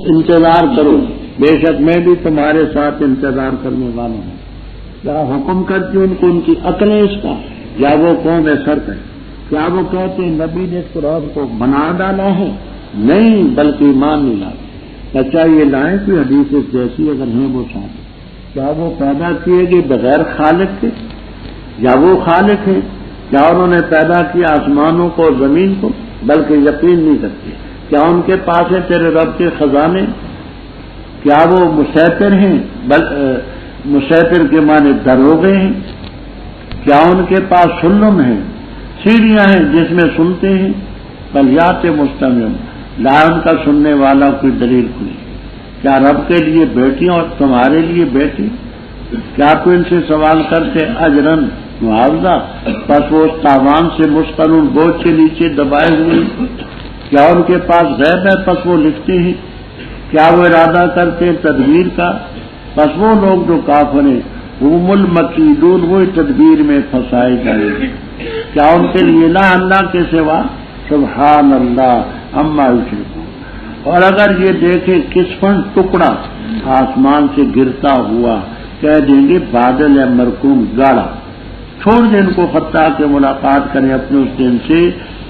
انتظار کرو، بے شک میں بھی تمہارے ساتھ انتظار کرنے والا ہوں۔ کیا حکم کرتی ان کو ان کی عقلیں اس کا، یا وہ قوم سرک ہے؟ کیا وہ کہتے ہیں نبی نے اس قرآن کو بنا ڈالا ہے؟ نہیں، بلکہ ایمان نہیں لاتے۔ اچھا یہ لائیں کوئی حدیث جیسی اگر ہیں وہ ساتھ، کیا وہ پیدا کیے گئے بغیر خالق کے، یا وہ خالق ہیں؟ کیا انہوں نے پیدا کیا آسمانوں کو اور زمین کو؟ بلکہ یقین نہیں کرتے۔ کیا ان کے پاس ہے تیرے رب کے خزانے؟ کیا وہ مسیطر ہیں؟ مسیطر کے معنی دروغے ہیں؟ کیا ان کے پاس سلم ہیں، سیڑھیاں ہیں جس میں سنتے ہیں؟ بلیات مستمع، لا ان کا سننے والا کوئی دلیل کھلی۔ کیا رب کے لیے بیٹیاں اور تمہارے لیے بیٹی؟ کیا تو ان سے سوال کرتے اجرن معاوضہ؟ پس وہ تاوان سے مستقل بوجھ کے نیچے دبائے ہوئے۔ کیا ان کے پاس غیب ہے پس وہ لکھتے ہیں؟ کیا وہ ارادہ کرتے ہیں تدبیر کا؟ پس وہ لوگ جو کافر ہیں ہم المکیدون، وہی تدبیر میں پھنسائے جائیں گے۔ کیا ان کے لیے لا اللہ کے سوا؟ سبحان اللہ عما یشرکون۔ اور اگر یہ دیکھیں قسمن ٹکڑا آسمان سے گرتا ہوا، کہہ دیں گے بادل ہے مرکوم گاڑا، چھوڑ دیں ان کو خطا کے ملاقات کریں اپنے اس دن سے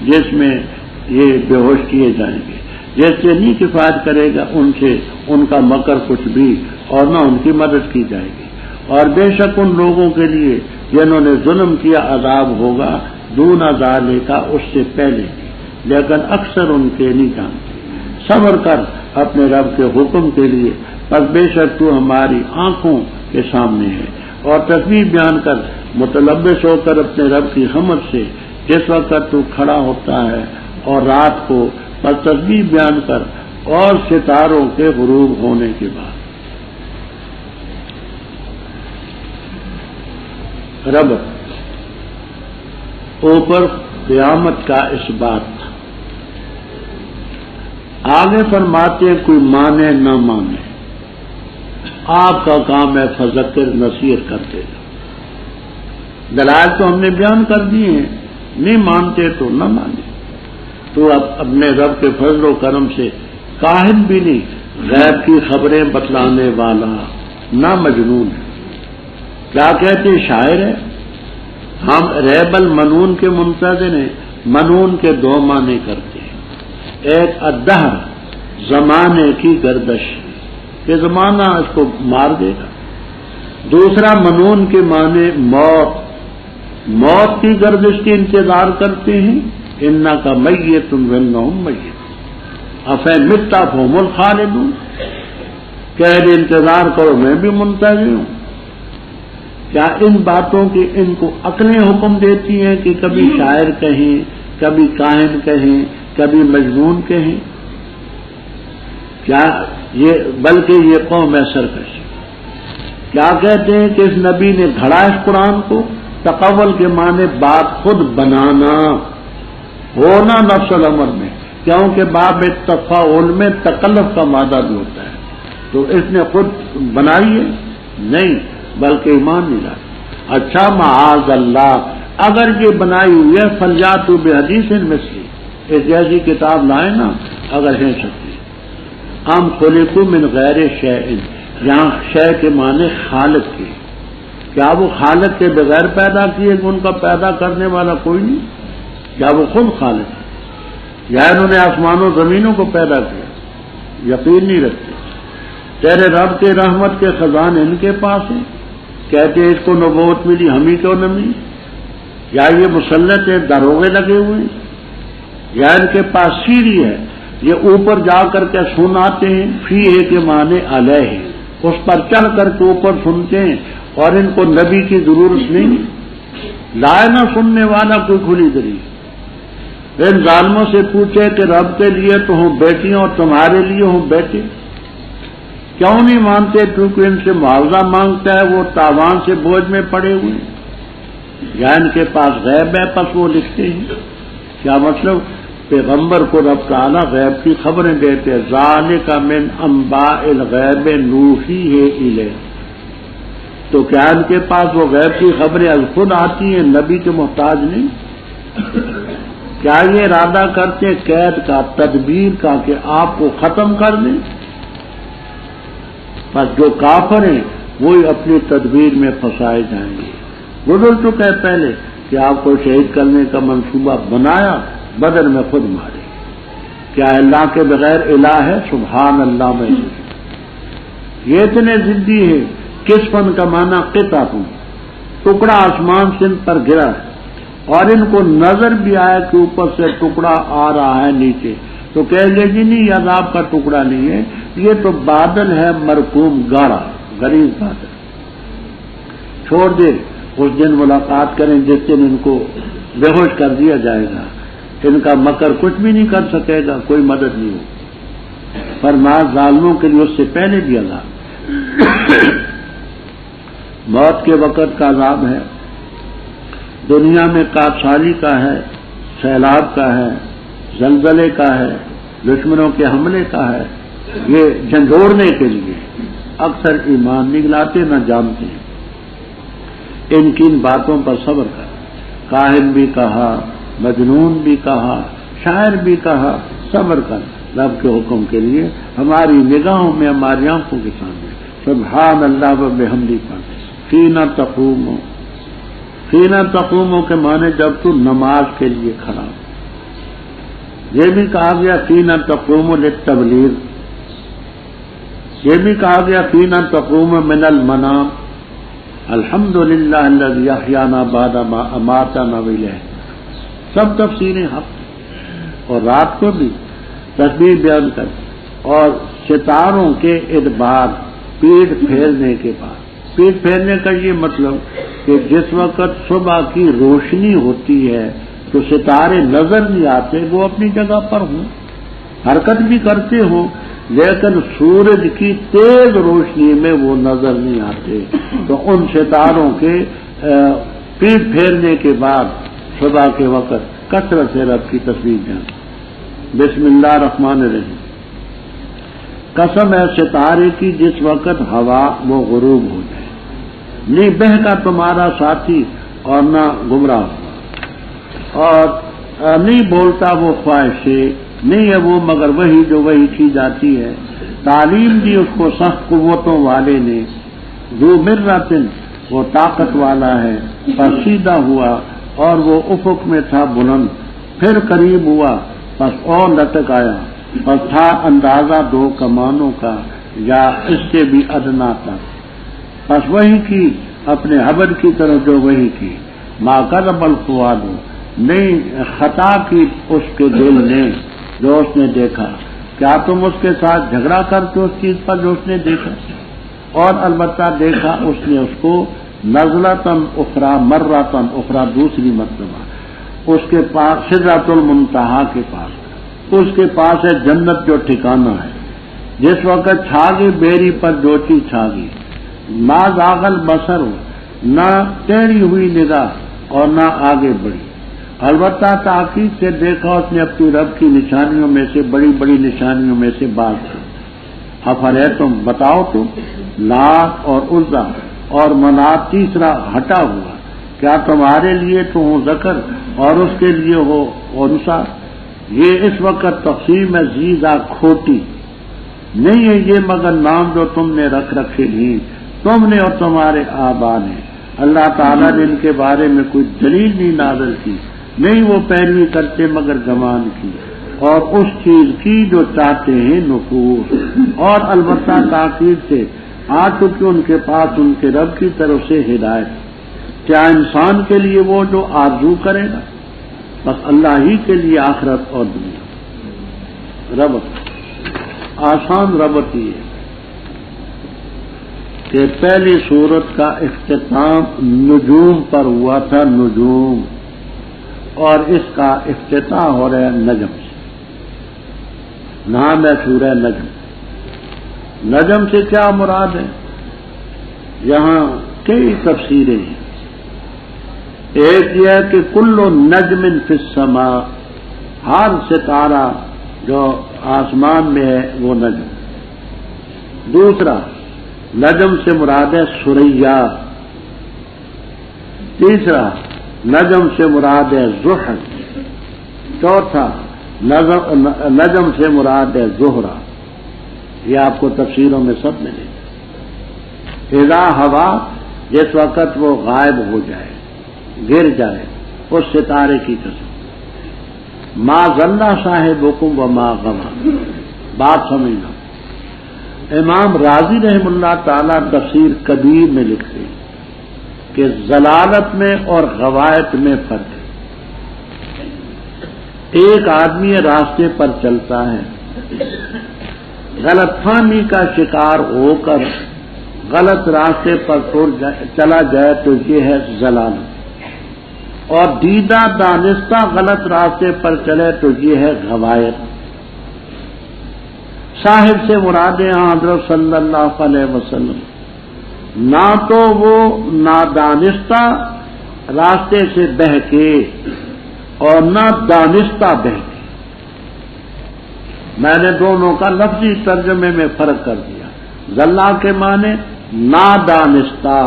جس میں یہ بے ہوش کیے جائیں گے، جس سے نہیں کفایت کرے گا ان سے ان کا مکر کچھ بھی، اور نہ ان کی مدد کی جائے گی۔ اور بے شک ان لوگوں کے لیے جنہوں نے ظلم کیا عذاب ہوگا دون ذالک کا اس سے پہلے، لیکن اکثر ان کے نہیں جانتے۔ صبر کر اپنے رب کے حکم کے لیے، پس بے شک تو ہماری آنکھوں کے سامنے ہے۔ اور تسبیح بیان کر متلبس ہو کر اپنے رب کی حمد سے جس وقت تو کھڑا ہوتا ہے اور رات کو، پس تسبیح بیان کر اور ستاروں کے غروب ہونے کے بعد۔ رب اوپر قیامت کا اس بات آگے فرماتے ہیں کوئی مانے نہ مانے، آپ کا کام ہے فذکر، نصیحت کرتے گا۔ دلائل تو ہم نے بیان کر دیے ہیں، نہیں مانتے تو نہ مانے۔ تو اب اپنے رب کے فضل و کرم سے کاہن بھی نہیں، غیب کی خبریں بتلانے والا نہ مجنون ہے۔ کیا کہتے شاعر ہے؟ ہم ریب المنون کے منتظر ہیں۔ منون کے دو معنی کرتے ہیں، ایک الدہر زمانے کی گردش کہ زمانہ اس کو مار دے گا، دوسرا منون کے معنی موت، موت کی گردش کے انتظار کرتے ہیں۔ انک میت وانہم میت افین مت فہم الخالدون، کہہ دے انتظار کرو میں بھی منتظر ہوں۔ کیا ان باتوں کی ان کو عقلیں حکم دیتی ہیں کہ کبھی شاعر کہیں، کبھی کاہن کہیں، کبھی مجنون کہیں؟ کیا یہ بلکہ یہ قوم ہے سرکش۔ کیا کہتے ہیں کہ اس نبی نے گھڑا اس قرآن کو؟ تقول کے معنی بات خود بنانا، ہونا نفس الامر میں، کیونکہ باب تفاعل میں تکلف کا مادہ بھی ہوتا ہے، تو اس نے خود بنائی ہے؟ نہیں، بلکہ ایمان نہیں لایا۔ اچھا معاذ اللہ، اگر یہ بنائی ہوئی ہے فلیاتوا بحدیث مثلی، ایک جیسی کتاب لائیں نا اگر ہے سکتی۔ ہم خلقوا من غیر شیء، یہاں شے کے معنی خالق کے، کیا وہ خالق کے بغیر پیدا کیے کہ ان کا پیدا کرنے والا کوئی نہیں؟ کیا وہ خود خالق ہے، یا انہوں نے آسمانوں زمینوں کو پیدا کیا؟ یقین نہیں رکھتے۔ تیرے رب کے رحمت کے خزانے ان کے پاس ہیں، کہتے ہیں اس کو نبوت ملی، ہم ہی کیوں نہ ملی؟ یا یہ مسلط ہیں، دروغے لگے ہوئے ہیں، یا ان کے پاس سیڑھی ہے، یہ اوپر جا کر کے سناتے ہیں، فی ہے کے معنی علیہ، اس پر چڑھ کر کے اوپر سنتے ہیں، اور ان کو نبی کی ضرورت نہیں، لائے نہ سننے والا کوئی کھلی دلیل۔ ان ظالموں سے پوچھے کہ رب کے لیے تو ہوں بیٹیاں اور تمہارے لیے ہوں بیٹے، کیوں نہیں مانتے؟ کیونکہ ان سے معاوضہ مانگتا ہے، وہ تاوان سے بوجھ میں پڑے ہوئے، یا ان کے پاس غیب ہے پس وہ لکھتے ہیں۔ کیا مطلب؟ پیغمبر کو رب تعالیٰ غیب کی خبریں دیتے ہیں، ذالک من انباء الغیب نوحیہ الیک، تو کیا ان کے پاس وہ غیب کی خبریں از خود آتی ہیں، نبی کے محتاج نہیں؟ کیا یہ ارادہ کرتے قید کا، تدبیر کا کہ آپ کو ختم کر دیں؟ بس جو کافر ہیں وہی اپنی تدبیر میں پھنسائے جائیں گے. گزر چکا ہے پہلے کہ آپ کو شہید کرنے کا منصوبہ بنایا، بدر میں خود مارے. کیا اللہ کے بغیر الہ ہے؟ سبحان اللہ میں. یہ اتنے ضدی ہے. کس فن کا معنی قطع ہوں، ٹکڑا آسمان سے ان پر گرا ہے، اور ان کو نظر بھی آیا کہ اوپر سے ٹکڑا آ رہا ہے نیچے، تو کہیں گے جی نہیں، یہ عذاب کا ٹکڑا نہیں ہے، یہ تو بادل ہے مرکوم، گاڑا غلیظ بادل. چھوڑ دے، اس دن ملاقات کریں جس دن ان کو بے ہوش کر دیا جائے گا. ان کا مکر کچھ بھی نہیں کر سکے گا، کوئی مدد نہیں ہو. فرمایا ظالموں کے لیے اس سے پہلے بھی عذاب. موت کے وقت کا عذاب ہے، دنیا میں کاشالی کا ہے، سیلاب کا ہے، زلزلے کا ہے، دشمنوں کے حملے کا ہے. یہ جھنجھوڑنے کے لیے اکثر ایمان نگلاتے نہ جانتے ہیں. ان کی باتوں پر صبر کر. کاہن بھی کہا، مجنون بھی کہا، شاعر بھی کہا، صبر کر رب کے حکم کے لیے. ہماری نگاہوں میں، ہماری آنکھوں کے سامنے سبحان اللہ و بحمدہ پر فینا تقوم. فینا تقوم کے معنی جب تو نماز کے لیے کھڑا. یہ بھی کہا گیا فینا تقوم للتبلیغ. یہ بھی کہا گیا فینا تقوم من المنام. الحمدللہ الذی احیانا بعد ما اماتنا الیہ. سب تفسیریں حق. اور رات کو بھی تسبیح بیان کر، اور ستاروں کے ادبار، پیٹ پھیرنے کے بعد. پیٹ پھیرنے کا یہ مطلب کہ جس وقت صبح کی روشنی ہوتی ہے تو ستارے نظر نہیں آتے، وہ اپنی جگہ پر ہوں، حرکت بھی کرتے ہوں، لیکن سورج کی تیز روشنی میں وہ نظر نہیں آتے. تو ان ستاروں کے پیٹ پھیرنے کے بعد صبح کے وقت کثرت سے رب کی تسبیح بیان. بسم اللہ الرحمن الرحیم. قسم ہے ستارے کی جس وقت ہوا وہ غروب ہو جائے، نہیں بہکا تمہارا ساتھی اور نہ گمراہ ہوا، اور نہیں بولتا وہ خواہش سے، نہیں ہے وہ مگر وہی جو وہی کی جاتی ہے. تعلیم دی اس کو سخت قوتوں والے نے. ذو مرتن، وہ طاقت والا ہے. پر سیدھا ہوا اور وہ افق میں تھا بلند، پھر قریب ہوا پس اور لٹک آیا. پس تھا اندازہ 2 کمانوں کا یا اس سے بھی ادنا تھا. پس وہی کی اپنے حبر کی طرف جو وہی کی. ما کذب الفؤاد، نہیں خطا کی اس کے دل نے جو اس نے دیکھا. کیا تم اس کے ساتھ جھگڑا کرتے اس چیز پر جو اس نے دیکھا؟ اور البتہ دیکھا اس نے اس کو نزلتن اخرى مرتن اخرى، دوسری مرتبہ اس کے پاس سدرۃ المنتہا کے پاس. اس کے پاس ہے جنت جو ٹھکانہ ہے. جس وقت چھاگی بیری پر جو چیز چھاگی. ما زاغ البصر، نہ ٹیڑھی ہوئی نگاہ اور نہ آگے بڑھی. البتہ تاکید سے دیکھا اس نے اپنی رب کی نشانیوں میں سے، بڑی بڑی نشانیوں میں سے بات کی. افرے تم بتاؤ تو لات اور عزا اور منات تیسرا ہٹا ہوا، کیا تمہارے لیے تو ہو ذکر اور اس کے لیے ہو انثى. یہ اس وقت تقسیم زیزہ کھوٹی نہیں ہے، یہ مگر نام جو تم نے رکھ رکھے ہیں، تم نے اور تمہارے آبا نے. اللہ تعالیٰ نے ان کے بارے میں کوئی دلیل نہیں نازل کی، نہیں وہ پیروی کرتے مگر گمان کی، اور اس چیز کی جو چاہتے ہیں نفور. اور البتہ تاکید سے آ چکی ان کے پاس ان کے رب کی طرف سے ہدایت. کیا انسان کے لیے وہ جو آرزو کرے گا؟ بس اللہ ہی کے لیے آخرت اور دنیا. ربط آسان ربط ہی ہے کہ پہلی سورت کا اختتام نجوم پر ہوا تھا. نجوم، اور اس کا افتتاح ہو رہا ہے نجم سے. نام ہے سورہ نجم. نجم سے کیا مراد ہے؟ یہاں کئی تفسیریں ہیں. ایک یہ ہے کہ کل نجم فی السماء، ہر ستارہ جو آسمان میں ہے وہ نجم. دوسرا نجم سے مراد ہے سریا. تیسرا نجم سے مراد ہے زحل. چوتھا نجم سے مراد ہے زہرہ. یہ آپ کو تفسیروں میں سب ملے. اذا ہوا جس وقت وہ غائب ہو جائے، گر جائے، اس ستارے کی قسم۔ ما ظن صاحبکم وما غوی، بات سمجھنا۔ امام رازی رحم اللہ تعالی تفسیر کبیر میں لکھتے ہیں کہ ضلالت میں اور غوایت میں فرق ہے۔ ایک آدمی راستے پر چلتا ہے، غلط فہمی کا شکار ہو کر غلط راستے پر چلا جائے تو یہ ہے ضلالت، اور دیدہ دانستہ غلط راستے پر چلے تو یہ ہے غوایت۔ صاحب سے مراد یہاں حضرت صلی اللہ علیہ وسلم، نہ تو وہ نادانستہ راستے سے بہکے اور نہ دانستہ بہکے۔ میں نے دونوں کا لفظی ترجمے میں فرق کر دیا۔ ضلع کے معنی نادانستہ،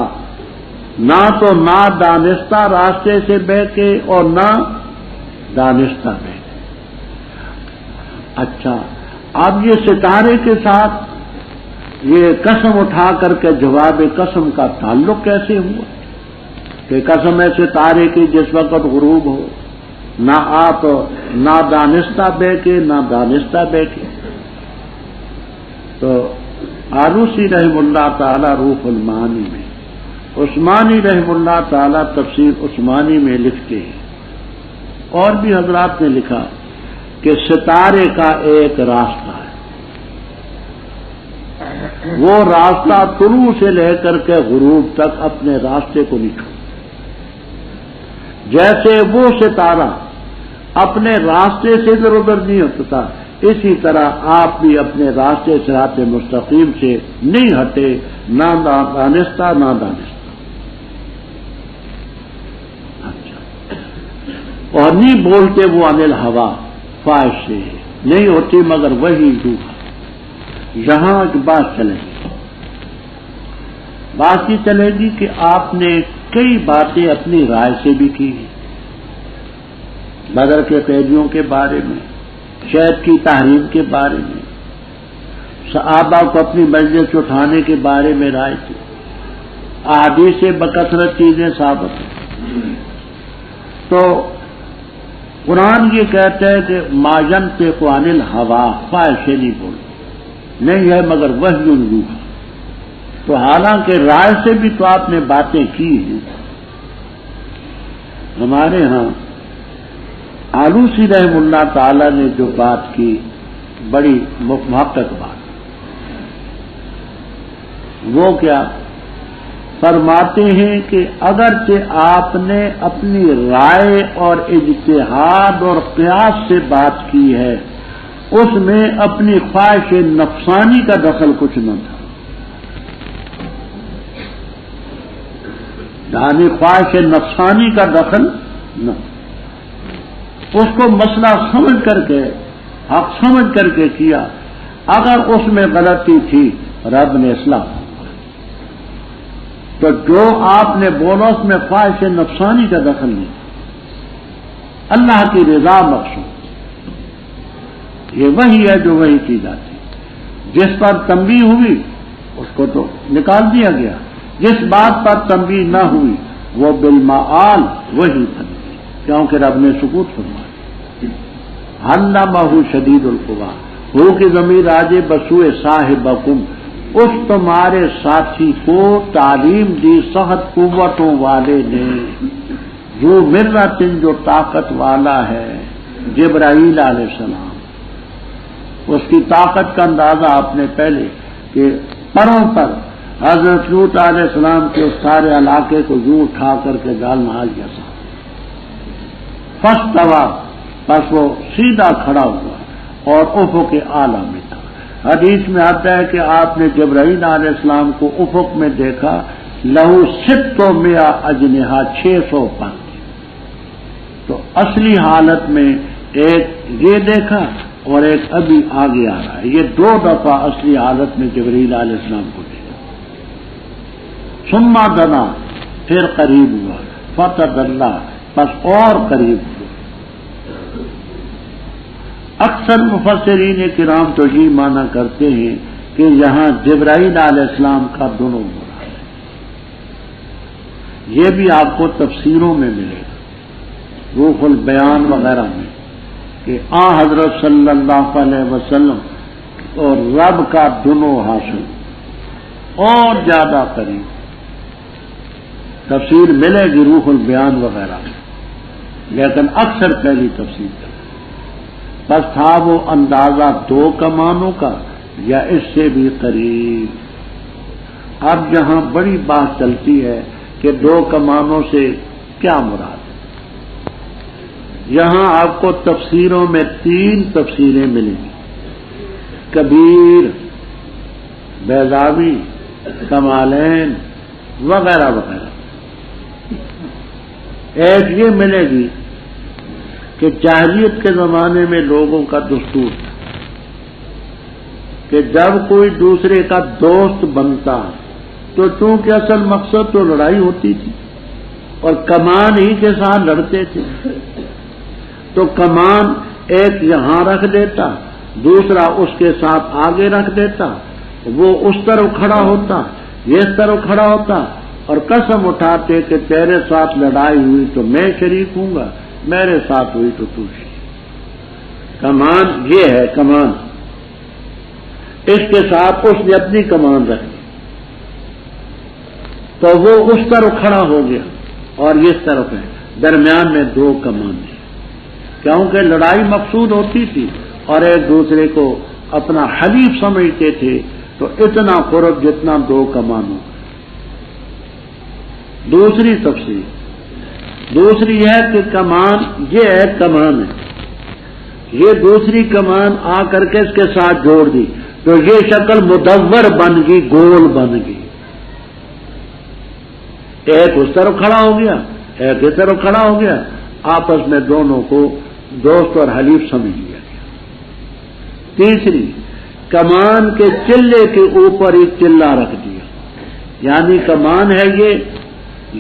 نہ تو نادانستہ راستے سے بہکے اور نہ دانستہ بہکے۔ اچھا، اب یہ ستارے کے ساتھ یہ قسم اٹھا کر کے جواب قسم کا تعلق کیسے ہوا کہ قسم ہے ستارے کی جس وقت غروب ہو، نہ آپ نہ دانستہ بہکے نہ دانستہ بہکے؟ تو آلوسی رحم اللہ تعالی روح المعانی میں، عثمانی رحم اللہ تعالی تفسیر عثمانی میں لکھتے ہیں، اور بھی حضرات نے لکھا کہ ستارے کا ایک راستہ ہے، وہ راستہ طلوع سے لے کر کے غروب تک اپنے راستے کو نکلا۔ جیسے وہ ستارہ اپنے راستے سے ادھر ادھر نہیں ہوتا، اسی طرح آپ بھی اپنے راستے صراط مستقیم سے نہیں ہٹے، نہ دانستہ نہ دانستہ۔ اچھا، اور نہیں بولتے وہ عن الہوا، خواہش سے نہیں ہوتی مگر وہی روح۔ یہاں ایک بات چلے گی، بات یہ چلے گی کہ آپ نے کئی باتیں اپنی رائے سے بھی کی ہیں، بدر کے قیدیوں کے بارے میں، شہد کی تحریم کے بارے میں، صحابہ کو اپنی مجلس اٹھانے کے بارے میں رائے تھی، احادیث سے بکثرت چیزیں ثابت ہیں۔ تو قرآن یہ کہتا ہے کہ ما ینطق عن الہوا، خواہش سے نہیں بولتے، نہیں ہے مگر وحی روح۔ تو حالانکہ رائے سے بھی تو آپ نے باتیں کی ہیں۔ ہمارے ہاں آلوسی رحم اللہ تعالی نے جو بات کی بڑی محقق بات، وہ کیا فرماتے ہیں کہ اگرچہ آپ نے اپنی رائے اور اجتہاد اور قیاس سے بات کی ہے، اس میں اپنی خواہش نفسانی کا دخل کچھ نہ تھا، یعنی خواہش نفسانی کا دخل نہ، اس کو مسئلہ سمجھ کر کے، حق سمجھ کر کے کیا۔ اگر اس میں غلطی تھی رب نے اصلاح، تو جو آپ نے بولا اس میں خواہش نفسانی کا دخل نہیں، اللہ کی رضا مقصود، یہ وہی ہے جو وہی کی جاتی، جس پر تنبیہ ہوئی اس کو تو نکال دیا گیا، جس بات پر تنبیہ نہ ہوئی وہ بالمعال وہی تنبیہ، کیونکہ رب نے سکوت فرمایا۔ علمہ شدید القویٰ، ہو کی ضمیر آجے بسوئے صاحبکم، اس تمہارے ساتھی کو تعلیم دی سخت قوتوں والے نے، جو مرت جو طاقت والا ہے، جبرائیل علیہ السلام۔ اس کی طاقت کا اندازہ آپ نے پہلے کہ پروں پر حضرت لوط علیہ السلام کے اس سارے علاقے کو یوں اٹھا کر کے ڈالنا جیسا، فاستویٰ، بس وہ سیدھا کھڑا ہوا اور افق اعلیٰ میں تھا۔ حدیث میں آتا ہے کہ آپ نے جبرائیل علیہ السلام کو افق میں دیکھا، لہو 600 اجنحہ، 600 پر۔ تو اصلی حالت میں ایک یہ دیکھا اور ایک ابھی آگے آ رہا ہے، یہ 2 دفعہ اصلی حالت میں جبرائیل علیہ السلام کو دیکھا۔ ثم دنا، پھر قریب ہوا، فتدلی، پس اور قریب ہوا۔ اکثر مفسرین کرام تو یہ مانا کرتے ہیں کہ یہاں جبرائیل علیہ السلام کا دونوں مراد، یہ بھی آپ کو تفسیروں میں ملے گا، روح البیان وغیرہ میں، کہ حضرت صلی اللہ علیہ وسلم اور رب کا دنو حاصل اور زیادہ قریب تفسیر ملے گی روح البیان وغیرہ میں، لیکن اکثر پہلی تفسیر کا بس تھا وہ اندازہ 2 کمانوں کا یا اس سے بھی قریب۔ اب جہاں بڑی بات چلتی ہے کہ 2 کمانوں سے کیا مراد ہے، یہاں آپ کو تفسیروں میں 3 تفسیریں ملیں گی، کبیر، بیضاوی، کمالین وغیرہ وغیرہ۔ ایک یہ ملے گی کہ جاہلیت کے زمانے میں لوگوں کا دستور تھا کہ جب کوئی دوسرے کا دوست بنتا تو چونکہ اصل مقصد تو لڑائی ہوتی تھی اور کمان ہی کے ساتھ لڑتے تھے، تو کمان ایک یہاں رکھ دیتا، دوسرا اس کے ساتھ آگے رکھ دیتا، وہ اس طرف کھڑا ہوتا، یہ اس طرف کھڑا ہوتا اور قسم اٹھاتے کہ تیرے ساتھ لڑائی ہوئی تو میں شریک ہوں گا، میرے ساتھ ہوئی تو تو شریک۔ کمان یہ ہے، کمان اس کے ساتھ اس نے اپنی کمان رکھ دی تو وہ اس طرف کھڑا ہو گیا اور اس طرف ہے، درمیان میں 2 کمان ہیں، کیونکہ لڑائی مقصود ہوتی تھی اور ایک دوسرے کو اپنا حلیف سمجھتے تھے، تو اتنا قرب جتنا 2 کمانوں۔ دوسری تفسیر دوسری ہے کہ کمان یہ ہے، کمان ہے، یہ دوسری کمان آ کر کے اس کے ساتھ جوڑ دی تو یہ شکل مدور بن گئی، گول بن گئی، ایک اس طرف کھڑا ہو گیا، ایک اس طرف کھڑا ہو گیا، آپس میں دونوں کو دوست اور حلیف سمجھ لیا گیا۔ تیسری، کمان کے چلے کے اوپر ایک چلہ رکھ دیا، یعنی کمان ہے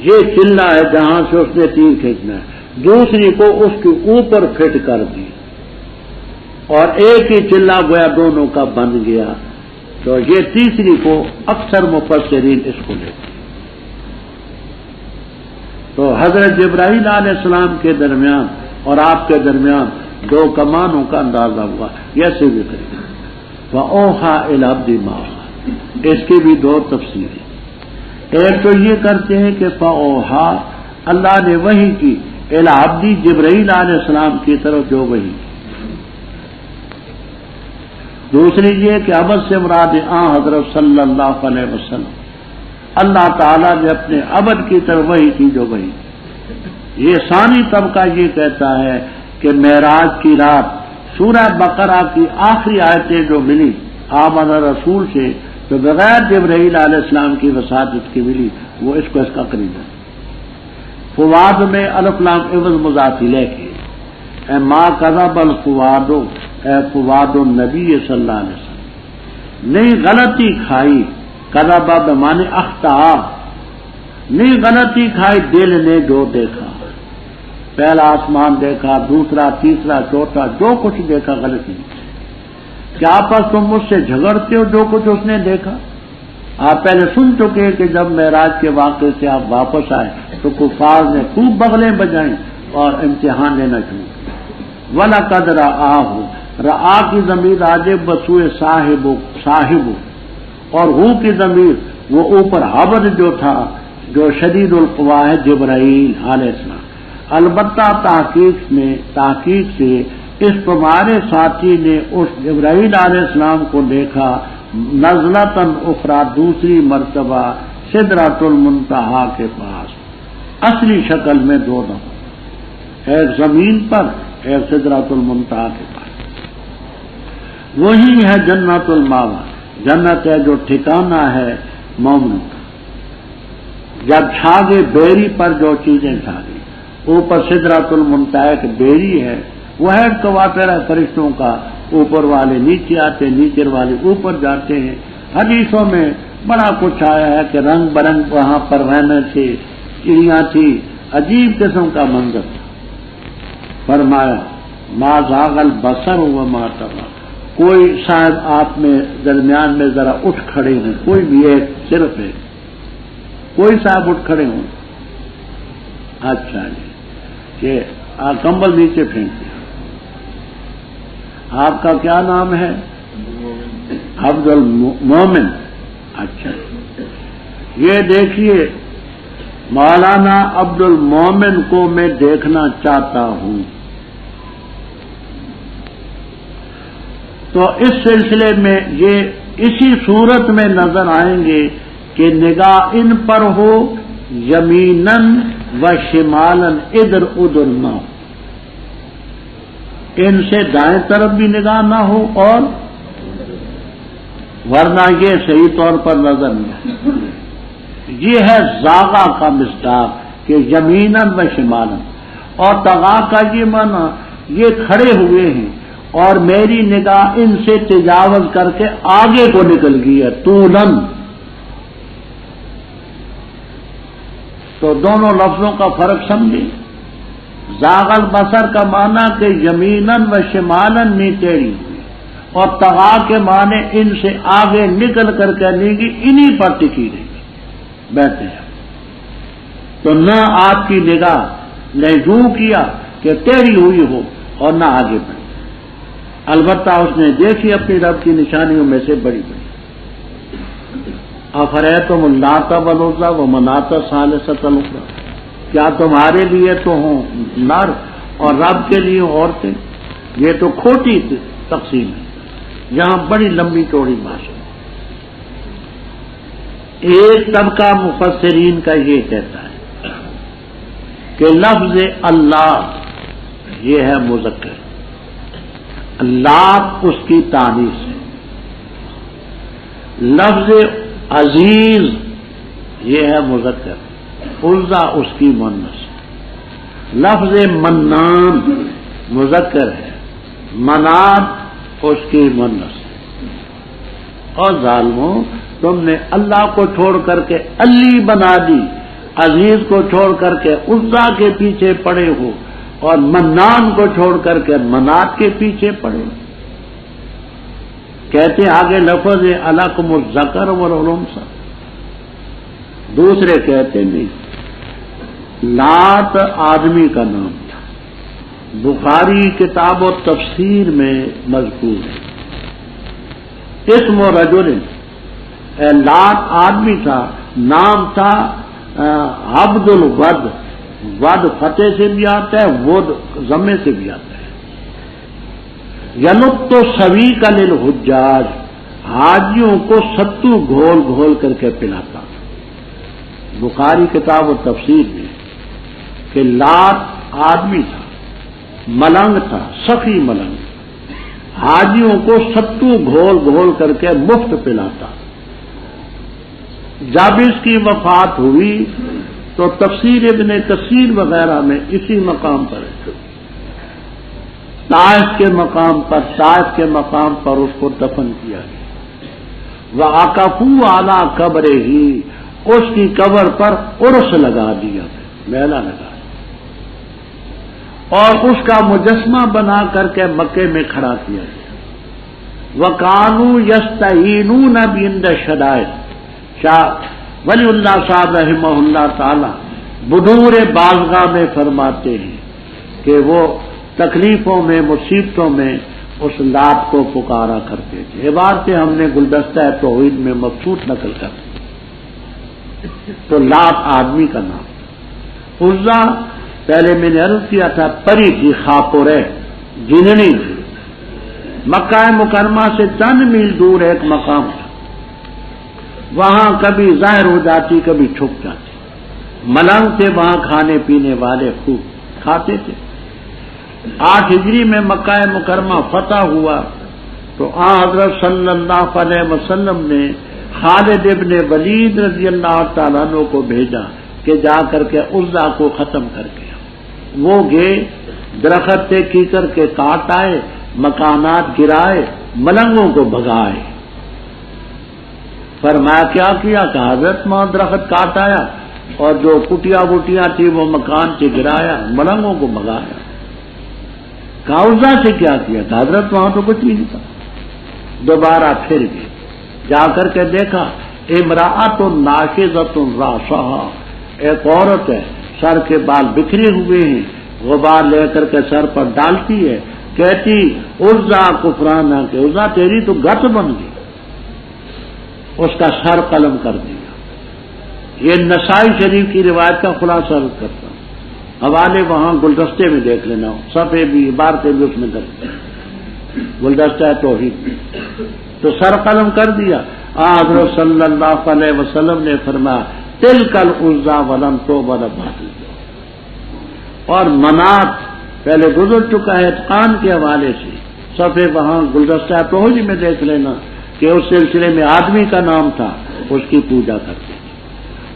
یہ چلہ ہے جہاں سے اس نے تیر کھینچنا ہے، دوسری کو اس کے اوپر فٹ کر دی اور ایک ہی چلہ گویا دونوں کا بن گیا، تو یہ تیسری کو اکثر مفسرین اس کو لیتے ہیں۔ تو حضرت جبرائیل علیہ السلام کے درمیان اور آپ کے درمیان 2 کمانوں کا اندازہ ہوا، یہ سے بھی کریں وَأَوْحَىٰ إِلَىٰ عَبْدِهِ مَا أَوْحَىٰ، اس کی بھی 2 تفسیریں۔ ایک تو یہ کرتے ہیں کہ فَأَوْحَىٰ، اللہ نے وحی کی، إِلَىٰ عَبْدِهِ، جبرائیل علیہ السلام کی طرف جو وحی کی۔ دوسری یہ کہ عبد سے مراد حضرت صلی اللہ علیہ وسلم، اللہ تعالیٰ نے اپنے عبد کی طرف وحی کی جو وحی کی۔ یہ ثانی طبقہ یہ کہتا ہے کہ معراج کی رات سورہ بقرہ کی آخری آیتیں جو ملی آمن رسول سے، تو بغیر جبرائیل علیہ السلام کی وساطت کی ملی، وہ اس کو اس کا قریب ہے۔ فواد میں الف لام عوض مضاف الیہ کے، اے ما کذب الفواد، اے فواد النبی صلی اللہ علیہ وسلم، نہیں غلطی کھائی، کذب بمعنی اخطا، نہیں غلطی کھائی دل نے جو دیکھا، پہلا آسمان دیکھا، دوسرا، تیسرا، چوتھا، جو کچھ دیکھا غلطی۔ کیا آپس تم مجھ سے جھگڑتے ہو جو کچھ اس نے دیکھا؟ آپ پہلے سن چکے ہیں کہ جب معراج کے واقعے سے آپ واپس آئے تو کفار نے خوب بغلیں بجائیں اور امتحان لینا شروع کیا۔ وَلَقَدْ رَآهُ، رآ کی ضمیر راجب بسوئے صاحب، اور ہو کی ضمیر وہ اوپر عبد جو تھا، جو شدید القوا ہے، جبرائیل علیہ السلام۔ البتہ تحقیق سے اس تمہارے ساتھی نے اس جبرائیل علیہ السلام کو دیکھا نزلتاً اخرى، دوسری مرتبہ سدرۃ المنتہا کے پاس، اصلی شکل میں 2 دفعہ، ایک زمین پر، ایک سدرۃ المنتہا کے پاس۔ وہی ہے جنت الماوا، جنت ہے جو ٹھکانہ ہے مومنوں کا۔ جب چھاگے بیری پر جو چیزیں چھاگی، اوپر سدرۃ المنتہا ایک بیری ہے، وہ ہے کواتر فرشتوں کا، اوپر والے نیچے آتے، نیچے والے اوپر جاتے ہیں۔ حدیثوں میں بڑا کچھ آیا ہے کہ رنگ برنگ وہاں پر رہنے تھے، چڑیاں تھی، عجیب قسم کا منظر تھا۔ فرمایا ما زاغ البصر وما طغى، کوئی صاحب آپ میں درمیان میں ذرا اٹھ کھڑے ہیں، کوئی بھی ایک صرف ہے، کوئی صاحب اٹھ کھڑے ہوں اچھا جی، کہ کمبل نیچے پھینک دیا. آپ کا کیا نام ہے؟ عبد المومن. اچھا، یہ دیکھیے مولانا عبد المومن کو میں دیکھنا چاہتا ہوں. تو اس سلسلے میں یہ اسی صورت میں نظر آئیں گے کہ نگاہ ان پر ہو یمیناً و شمالاً، ادھر ادھر نہ ہو، ان سے دائیں طرف بھی نگاہ نہ ہو اور ورنہ یہ صحیح طور پر نظر نہیں. یہ ہے زاغا کا مصداق کہ یمیناً و شمالاً. اور طغا کا یہ معنی یہ کھڑے ہوئے ہیں اور میری نگاہ ان سے تجاوز کر کے آگے کو نکل گئی ہے طولن. تو دونوں لفظوں کا فرق سمجھیں. زاغ البصر کا معنی کہ یمیناً و شمالاً نیچے ہوئی، اور طغا کے معنی ان سے آگے نکل کر کے نہیں گی، انہی پر ٹکی رہی بیٹھے ہیں. تو نہ آپ کی نگاہ نے یوں کیا کہ ٹیڑھی ہوئی ہو اور نہ آگے بڑھی. البتہ اس نے دیکھی اپنی رب کی نشانیوں میں سے بڑی بڑی. افریتم اللات والعزی ومناۃ الثالثۃ الاخری، کیا تمہارے لیے تو ہوں نر اور رب کے لیے عورتیں؟ یہ تو کھوٹی تقسیم ہے. یہاں بڑی لمبی چوڑی بات ہے. ایک طبقہ مفسرین کا یہ کہتا ہے کہ لفظ اللہ یہ ہے مذکر، اللہ اس کی تانیث ہے. لفظ عزیز یہ ہے مذکر، عزا اس کی مؤنث. لفظ منان مذکر ہے، منات اس کی مؤنث. اور ظالموں، تم نے اللہ کو چھوڑ کر کے علی بنا دی، عزیز کو چھوڑ کر کے عزا کے پیچھے پڑے ہو، اور منان کو چھوڑ کر کے منات کے پیچھے پڑے. کہتے آگے لفظ الکم الذکر والانثی. دوسرے کہتے نہیں، لات آدمی کا نام تھا، بخاری کتاب و تفسیر میں مذکور ہے. اسم رجل، لات آدمی تھا، نام تھا عبد الود. ود فتح سے بھی آتا ہے، ود ضمے سے بھی آتا ہے. یلت تو سوی کا للحجاج، حاجیوں کو ستو گھول گھول کر کے پلاتا. بخاری کتاب و تفسیر میں کہ لات آدمی تھا، ملنگ تھا، سخی ملنگ، حاجیوں کو ستو گھول گھول کر کے مفت پلاتا. جب اس کی وفات ہوئی تو تفسیر ابن کثیر وغیرہ میں اسی مقام پر طائف کے مقام پر اس کو دفن کیا گیا. وَعَقَفُوا عَلَىٰ قَبْرِهِ، اس کی قبر پر عرس لگا دیا، میلہ لگا دیا، اور اس کا مجسمہ بنا کر کے مکے میں کھڑا کیا گیا. وَكَانُوا يَسْتَعِينُونَ بِعِندَ الشَّدَائِدِ. شاہ ولی اللہ صاحب رحمہ اللہ تعالی بدور بازگاہ میں فرماتے ہیں کہ وہ تکلیفوں میں، مصیبتوں میں اس لات کو پکارا کرتے تھے. عبارتیں ہم نے گلدستہ توحید میں مبسوط نقل کر دی. تو لات آدمی کا نام. عزا پہلے میں نے عرض کیا تھا پری تھی، خاپورے جننی تھی. مکہ مکرمہ سے چند میل دور ایک مقام تھا، وہاں کبھی ظاہر ہو جاتی، کبھی چھپ جاتی. ملنگ تھے وہاں، کھانے پینے والے خوب کھاتے تھے. 8 ہجری میں مکہ مکرمہ فتح ہوا تو حضرت صلی اللہ علیہ وسلم نے خالد ابن ولید رضی اللہ تعالیٰ عنہ کو بھیجا کہ جا کر کے عزا کو ختم کر کے. وہ گئے، درخت سے کیچڑ کے کاٹ آئے، مکانات گرائے، ملنگوں کو بھگائے. فرمایا کیا کیا؟ کہ حضرت وہاں درخت کاٹ آیا اور جو کٹیا وٹیاں تھی وہ مکان سے گرایا، ملنگوں کو بھگایا. عزا سے کیا کیا؟ کہ حضرت وہاں تو کچھ بھی نہیں تھا. دوبارہ پھر گئے، جا کر کے دیکھا امراۃ ناشزۃ راسھا، ایک عورت ہے سر کے بال بکھرے ہوئے ہیں، غبار لے کر کے سر پر ڈالتی ہے، کہتی عزا کفرانہ کے عزا تیری تو گت بن گئی، اس کا سر قلم کر دیا۔ یہ نسائی شریف کی روایت کا خلاصہ کرتا ہوں، حوالے وہاں گلدستے میں دیکھ لینا، صفحے بھی عبارتیں بھی اس میں درج ہیں، گلدستہ توحید۔ تو سر قلم کر دیا۔ حضرت صلی اللہ علیہ وسلم نے فرمایا تلک العزا ولم تؤبد بعد، اور منات پہلے گزر چکا ہے اتقان کے حوالے سے، صفحے وہاں گلدستہ توحید میں دیکھ لینا کہ اس سلسلے میں آدمی کا نام تھا، اس کی پوجا کرتے تھے،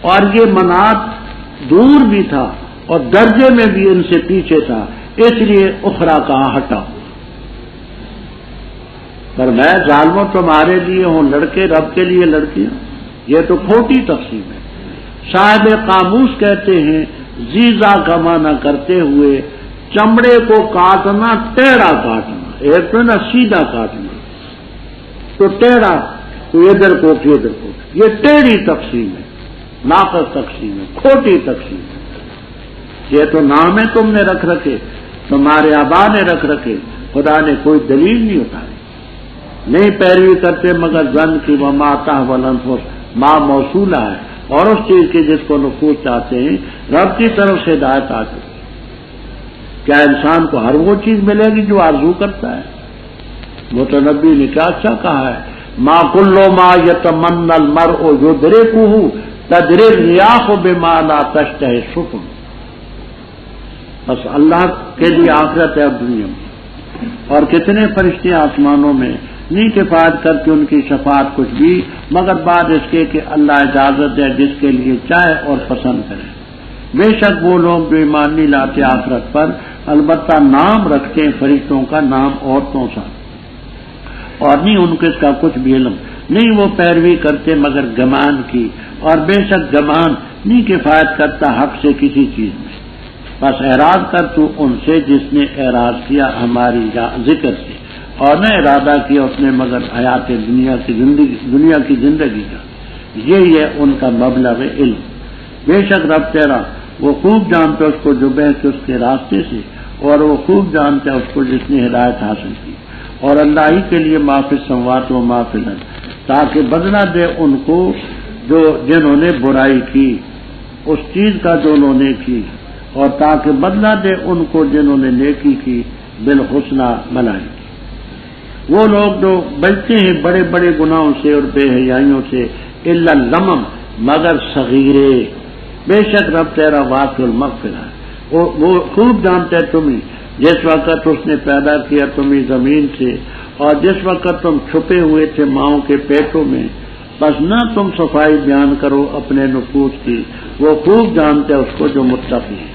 اور یہ منات دور بھی تھا اور درجے میں بھی ان سے پیچھے تھا، اس لیے اخرا کہاں ہٹا۔ پر میں ظالموں تمہارے لیے ہوں لڑکے، رب کے لیے لڑکیاں، یہ تو کھوٹی تقسیم ہے۔ صاحب قاموس کہتے ہیں زیزا کا معنی کرتے ہوئے چمڑے کو کاٹنا، ٹیڑھا کاٹنا، ایک تو نا سیدھا کاٹنا، تو ٹیڑھا تو ادھر کو ادھر کو، یہ ٹیڑھی تقسیم ہے، ناقص تقسیم ہے، کھوٹی تقسیم ہے۔ یہ تو نام ہے تم نے رکھ رکھے، تمہارے آبا نے رکھ رکھے، خدا نے کوئی دلیل نہیں اٹھائی، نہیں پیروی کرتے مگر زن کی وما تحول الانفس، ماں موصولہ ہے، اور اس چیز کی جس کو نفوذ چاہتے ہیں، رب کی طرف سے ہدایت آ چکی۔ کیا انسان کو ہر وہ چیز ملے گی جو آرزو کرتا ہے؟ متنبی نے کیا اچھا کہا ہے، ما کل ما یتمنى المرء یدرکہ تدری الریاح بما لا تشتہی السفن۔ بس اللہ کے لیے آخرت ہے دنیا میں، اور کتنے فرشتے آسمانوں میں نہیں کفایت کرتے ان کی شفاعت کچھ بھی، مگر بعد اس کے کہ اللہ اجازت دے جس کے لیے چاہے اور پسند کرے۔ بے شک وہ لوگ جو ایمان نہیں لاتے آخرت پر، البتہ نام رکھتے ہیں فرشتوں کا، نام عورتوں سا، اور نہیں ان کو اس کا کچھ بھی علم، نہیں وہ پیروی کرتے مگر گمان کی، اور بے شک گمان نہیں کفایت کرتا حق سے کسی چیز میں۔ بس اعراض کر تو ان سے جس نے اعراض کیا ہماری ذکر سے، اور نہ ارادہ کیا اس نے مگر حیات دنیا کی زندگی کا، یہی ہے ان کا مبلغ علم۔ بے شک رب تیرا وہ خوب جانتا اس کو جو بہتے اس کے راستے سے، اور وہ خوب جانتا ہے اس کو جس نے ہدایت حاصل کی، اور اللہ ہی کے لیے ما فی السماوات و ما فی الارض، تاکہ بدلہ دے ان کو جو جنہوں نے برائی کی اس چیز کا جو انہوں نے کی، اور تاکہ بدلہ دے ان کو جنہوں نے نیکی کی بالحسنى بھلائی۔ وہ لوگ جو بچتے ہیں بڑے بڑے گناہوں سے اور بے حیائیوں سے، الا اللمم مگر صغیرے، بے شک رب تیرا واسع المغفرہ ہے، وہ خوب جانتا ہے تمہیں جس وقت اس نے پیدا کیا تمہیں زمین سے، اور جس وقت تم چھپے ہوئے تھے ماؤں کے پیٹوں میں، بس نہ تم صفائی بیان کرو اپنے نفوس کی، وہ خوب جانتا ہے اس کو جو متقی ہے۔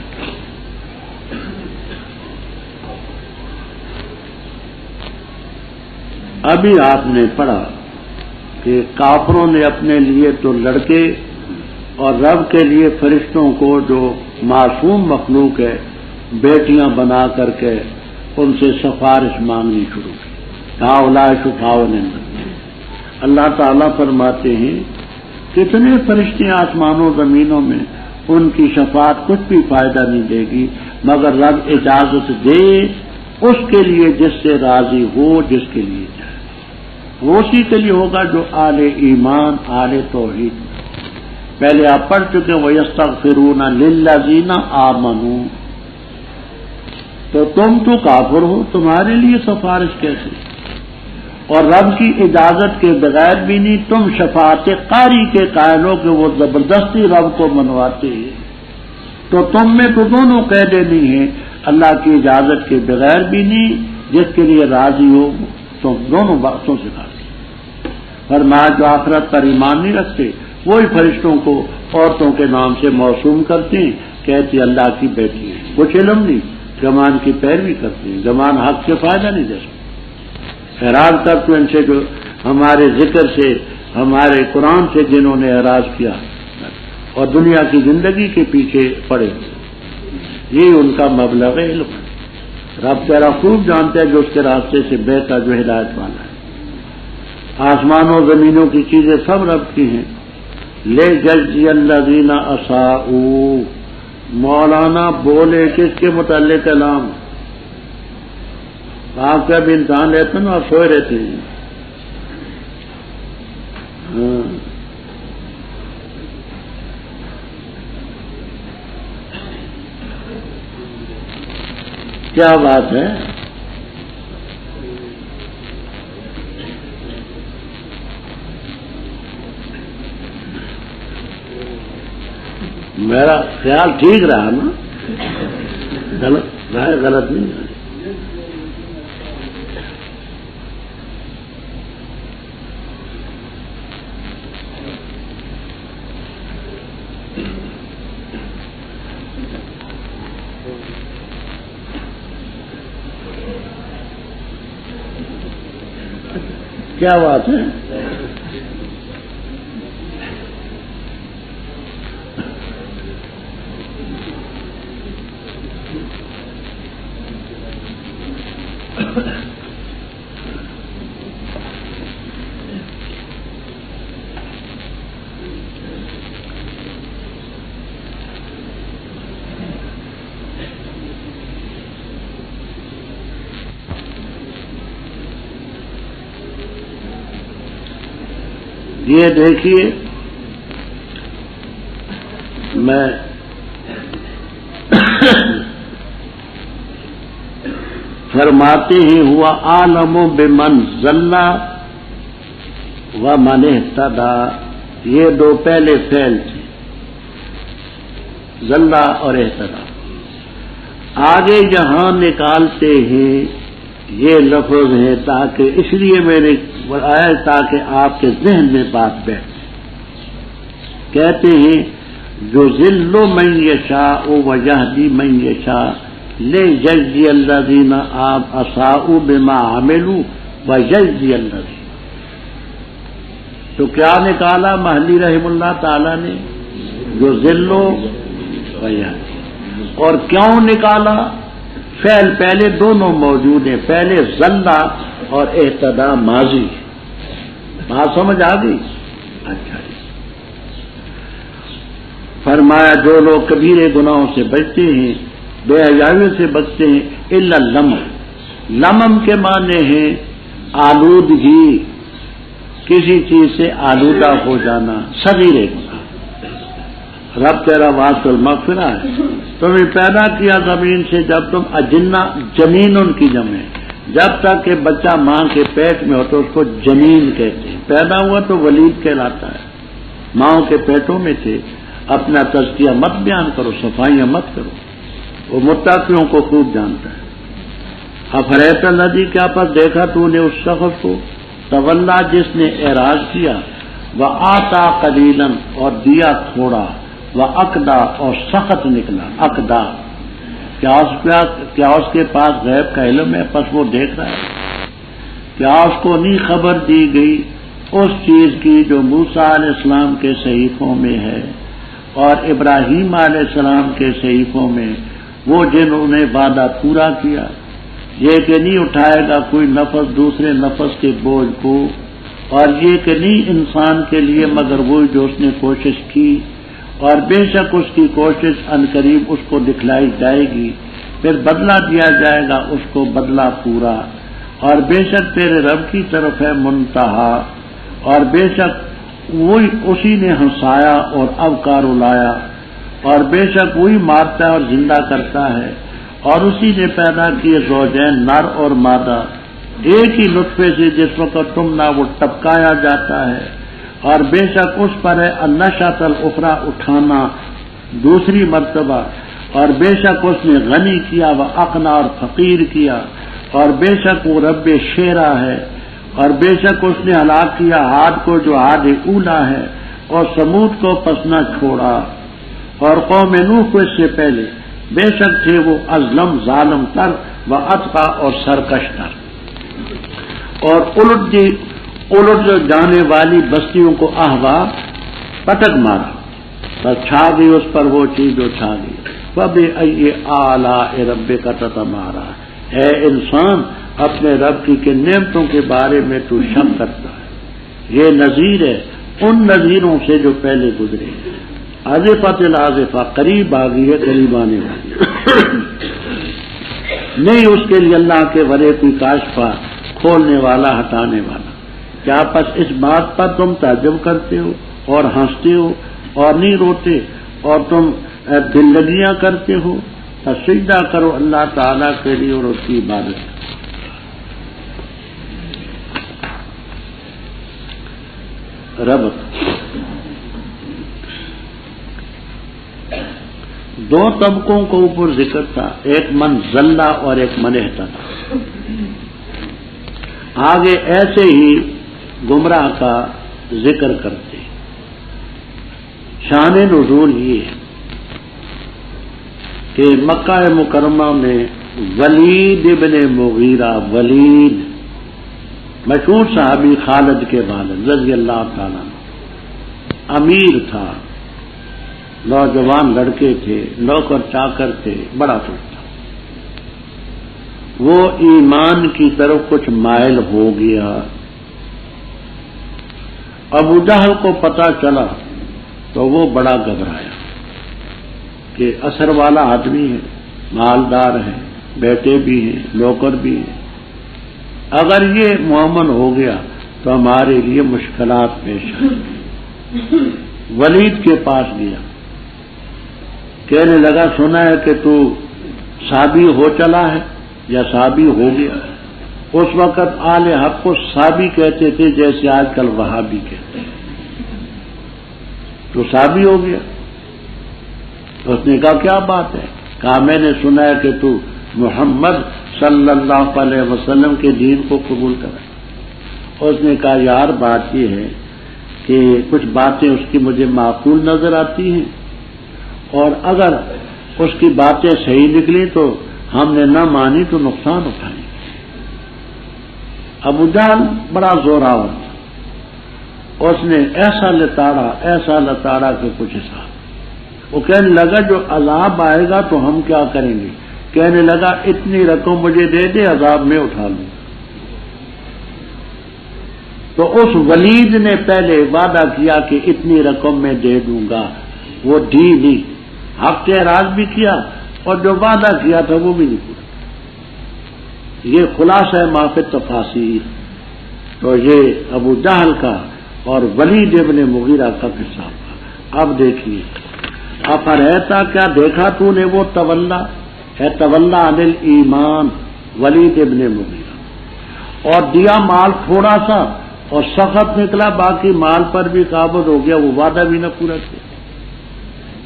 ابھی آپ نے پڑھا کہ کافروں نے اپنے لیے تو لڑکے اور رب کے لیے فرشتوں کو جو معصوم مخلوق ہے بیٹیاں بنا کر کے ان سے سفارش مانگنی شروع کی۔ ہؤلاء شفعاؤنا عند اللہ، اللہ تعالیٰ فرماتے ہیں کتنے فرشتے آسمانوں زمینوں میں، ان کی شفاعت کچھ بھی فائدہ نہیں دے گی مگر رب اجازت دے اس کے لیے جس سے راضی ہو، جس کے لیے چاہے، وہ اسی کے لیے ہوگا جو آل ایمان، آل توحید۔ پہلے آپ پڑھ چکے وَيَسْتَغْفِرُونَ لِلَّذِينَ آمَنُوا، تو تم تو کافر ہو، تمہارے لیے سفارش کیسے؟ اور رب کی اجازت کے بغیر بھی نہیں، تم شفاعت قاری کے قائل ہو کہ وہ زبردستی رب کو منواتے ہیں، تو تم میں تو دونوں قیدیں نہیں ہیں، اللہ کی اجازت کے بغیر بھی نہیں، جس کے لیے راضی ہو تو دونوں باتوں سے راضی۔ فرمایا جو آخرت پر ایمان نہیں رکھتے وہی فرشتوں کو عورتوں کے نام سے موسوم کرتے ہیں، کہتے اللہ کی بیٹی ہے، کچھ علم نہیں، گمان کی پیروی کرتے ہیں، گمان حق سے فائدہ نہیں دے سکتے۔ اعراض کر تو ان سے جو ہمارے ذکر سے، ہمارے قرآن سے جنہوں نے اعراض کیا اور دنیا کی زندگی کے پیچھے پڑے، یہی ان کا مبلغ علم ہے۔ رب تیرا خوب جانتا ہے جو اس کے راستے سے بہتا، جو ہدایت والا ہے۔ آسمانوں زمینوں کی چیزیں سب رب کی ہیں۔ لے جزی الذین اساءوا، مولانا بولے کس کے متعلق کلام؟ آپ کا بھی امتحان لیتے نا اور سوئے رہتے ہیں. کیا بات ہے؟ میرا خیال ٹھیک رہا نا؟ غلط رہا؟ غلط نہیں رہا. کیا بات ہے؟ یہ دیکھیے میں فرماتے ہی ہوا عالم بمن ضل و من اہتدی، یہ دو پہلے فعل تھے، ضل اور اہتدی. آگے جہاں نکالتے ہیں یہ لفظ ہے تاکہ اس لیے میں نے آیا تاکہ آپ کے ذہن میں بات بیٹھے. کہتے ہیں جو ذل من یشاء و یہدی من یشاء لیجزی الذین اساءوا بما عملوا ویجزی الذین. تو کیا نکالا محلی رحم اللہ تعالی نے؟ جو ذل و یہدی. اور کیوں نکالا؟ فعل پہلے دونوں موجود ہیں، پہلے ضل اور اہتدی ماضی. بات سمجھ آ گئی؟ اچھا. فرمایا جو لوگ کبیرے گناہوں سے بچتے ہیں، بے حیائی سے بچتے ہیں، الا اللمم. لمم کے معنی ہیں آلودگی، کسی چیز سے آلودہ ہو جانا، صغیرے گناہ. رب تیرا واسع المغفرہ ہے. تمہیں پیدا کیا زمین سے جب تم اجنہ، جنین ان کی جمع ہے، جب تک کہ بچہ ماں کے پیٹ میں ہو تو اس کو جنین کہتے ہیں. پیدا ہوا تو ولید کہلاتا ہے. ماں کے پیٹوں میں تھے. اپنا تزکیہ مت بیان کرو، صفائیاں مت کرو، وہ متقیوں کو خوب جانتا ہے. افریت الذی، کیا پس دیکھا تو نے اس شخص کو، تولا جس نے اعراض کیا، وآتا قلیلا اور دیا تھوڑا، وأکدا اور سخت نکلا. اکدا کیا اس کے پاس غیب کا علم ہے پس وہ دیکھ رہا ہے؟ کیا اس کو نہیں خبر دی گئی اس چیز کی جو موسیٰ علیہ السلام کے صحیفوں میں ہے اور ابراہیم علیہ السلام کے صحیفوں میں، وہ جنہوں نے وعدہ پورا کیا؟ یہ کہ نہیں اٹھائے گا کوئی نفس دوسرے نفس کے بوجھ کو، اور یہ کہ نہیں انسان کے لیے مگر وہی جو اس نے کوشش کی، اور بے شک اس کی کوشش عنقریب اس کو دکھلائی جائے گی، پھر بدلہ دیا جائے گا اس کو بدلہ پورا. اور بے شک تیرے رب کی طرف ہے منتہا، اور بے شک وہی اسی نے ہنسایا اور ابکار الایا، اور بے شک وہی مارتا ہے اور زندہ کرتا ہے، اور اسی نے پیدا کیے زوجین نر اور مادہ ایک ہی نطفے سے جس وقت تم نہ وہ ٹپکایا جاتا ہے، اور بے شک اس پر ہے النشأۃ الاخری اٹھانا دوسری مرتبہ، اور بے شک اس نے غنی کیا و اغنی اور فقیر کیا، اور بے شک وہ رب شیرا ہے، اور بے شک اس نے ہلاک کیا عاد کو جو عاد اولا ہے، اور سمود کو پس نہ چھوڑا، اور قوم نوح کو اس سے پہلے، بے شک تھے وہ ازلم ظالم تر و اتقا اور سرکش تر، اور الٹ جانے والی بستیوں کو احوا پٹک مارا، بس چھا گئی اس پر وہ چیز جو چھا گئی. فبأي آلاء ربك تتمارى، اے انسان اپنے رب کی کہ نعمتوں کے بارے میں تو شک کرتا ہے. یہ نذیر ہے ان نذیروں سے جو پہلے گزرے. آزفت الآزفہ قریب آ گئی ہے، قریب آنے والی نہیں اس کے لیے اللہ کے ورے کوئی کاشفہ، کھولنے والا، ہٹانے والا۔ کیا پس اس بات پر تم تعجب کرتے ہو اور ہنستے ہو اور نہیں روتے اور تم دل لگیاں کرتے ہو؟ سجدہ کرو اللہ تعالیٰ کے لیے اور اس کی عبادت۔ رب دو طبقوں کو اوپر ذکر تھا، ایک من ذلہ اور ایک من اہتدی۔ آگے ایسے ہی گمراہ کا ذکر کرتے۔ شان نزول یہ ہے کہ مکہ مکرمہ میں ولید ابن مغیرہ، ولید مشہور صحابی خالد کے والد رضی اللہ تعالیٰ عنہ، امیر تھا، نوجوان لڑکے تھے، نوکر چاکر تھے، بڑا کچھ تھا۔ وہ ایمان کی طرف کچھ مائل ہو گیا۔ ابو جہل کو پتہ چلا تو وہ بڑا گھبرایا کہ اثر والا آدمی ہے، مالدار ہے، بیٹے بھی ہیں، نوکر بھی ہیں، اگر یہ مومن ہو گیا تو ہمارے لیے مشکلات پیش آئیں۔ ولید کے پاس گیا، کہنے لگا سنا ہے کہ تو صحابی ہو چلا ہے یا صحابی ہو گیا۔ اس وقت آل حق کو صحابی کہتے تھے جیسے آج کل وہابی کہتے ہیں۔ تو صحابی ہو گیا۔ اس نے کہا کیا بات ہے؟ کہا میں نے سنا ہے کہ تو محمد صلی اللہ علیہ وسلم کے دین کو قبول کرا۔ اس نے کہا یار بات یہ ہے کہ کچھ باتیں اس کی مجھے معقول نظر آتی ہیں، اور اگر اس کی باتیں صحیح نکلی تو ہم نے نہ مانی تو نقصان اٹھائیں۔ ابو جہل بڑا زوراور تھا، اس نے ایسا لتاڑا کہ کچھ حساب۔ وہ کہنے لگا جو عذاب آئے گا تو ہم کیا کریں گے؟ کہنے لگا اتنی رقم مجھے دے دے، عذاب میں اٹھا لوں۔ تو اس ولید نے پہلے وعدہ کیا کہ اتنی رقم میں دے دوں گا، وہ دی نہیں، حق کے اعراض بھی کیا اور جو وعدہ کیا تھا وہ بھی نہیں پورا۔ یہ خلاصہ ما فی التفاصیر۔ تو یہ ابو جہل کا اور ولید ابن مغیرہ کا قصہ تھا۔ اب دیکھیے، افرحتا کیا دیکھا تو نے وہ تولا ہے، تولا عن الایمان، ولید ابن مغیرہ، اور دیا مال تھوڑا سا اور سخت نکلا، باقی مال پر بھی قابض ہو گیا، وہ وعدہ بھی نہ پورا کیا۔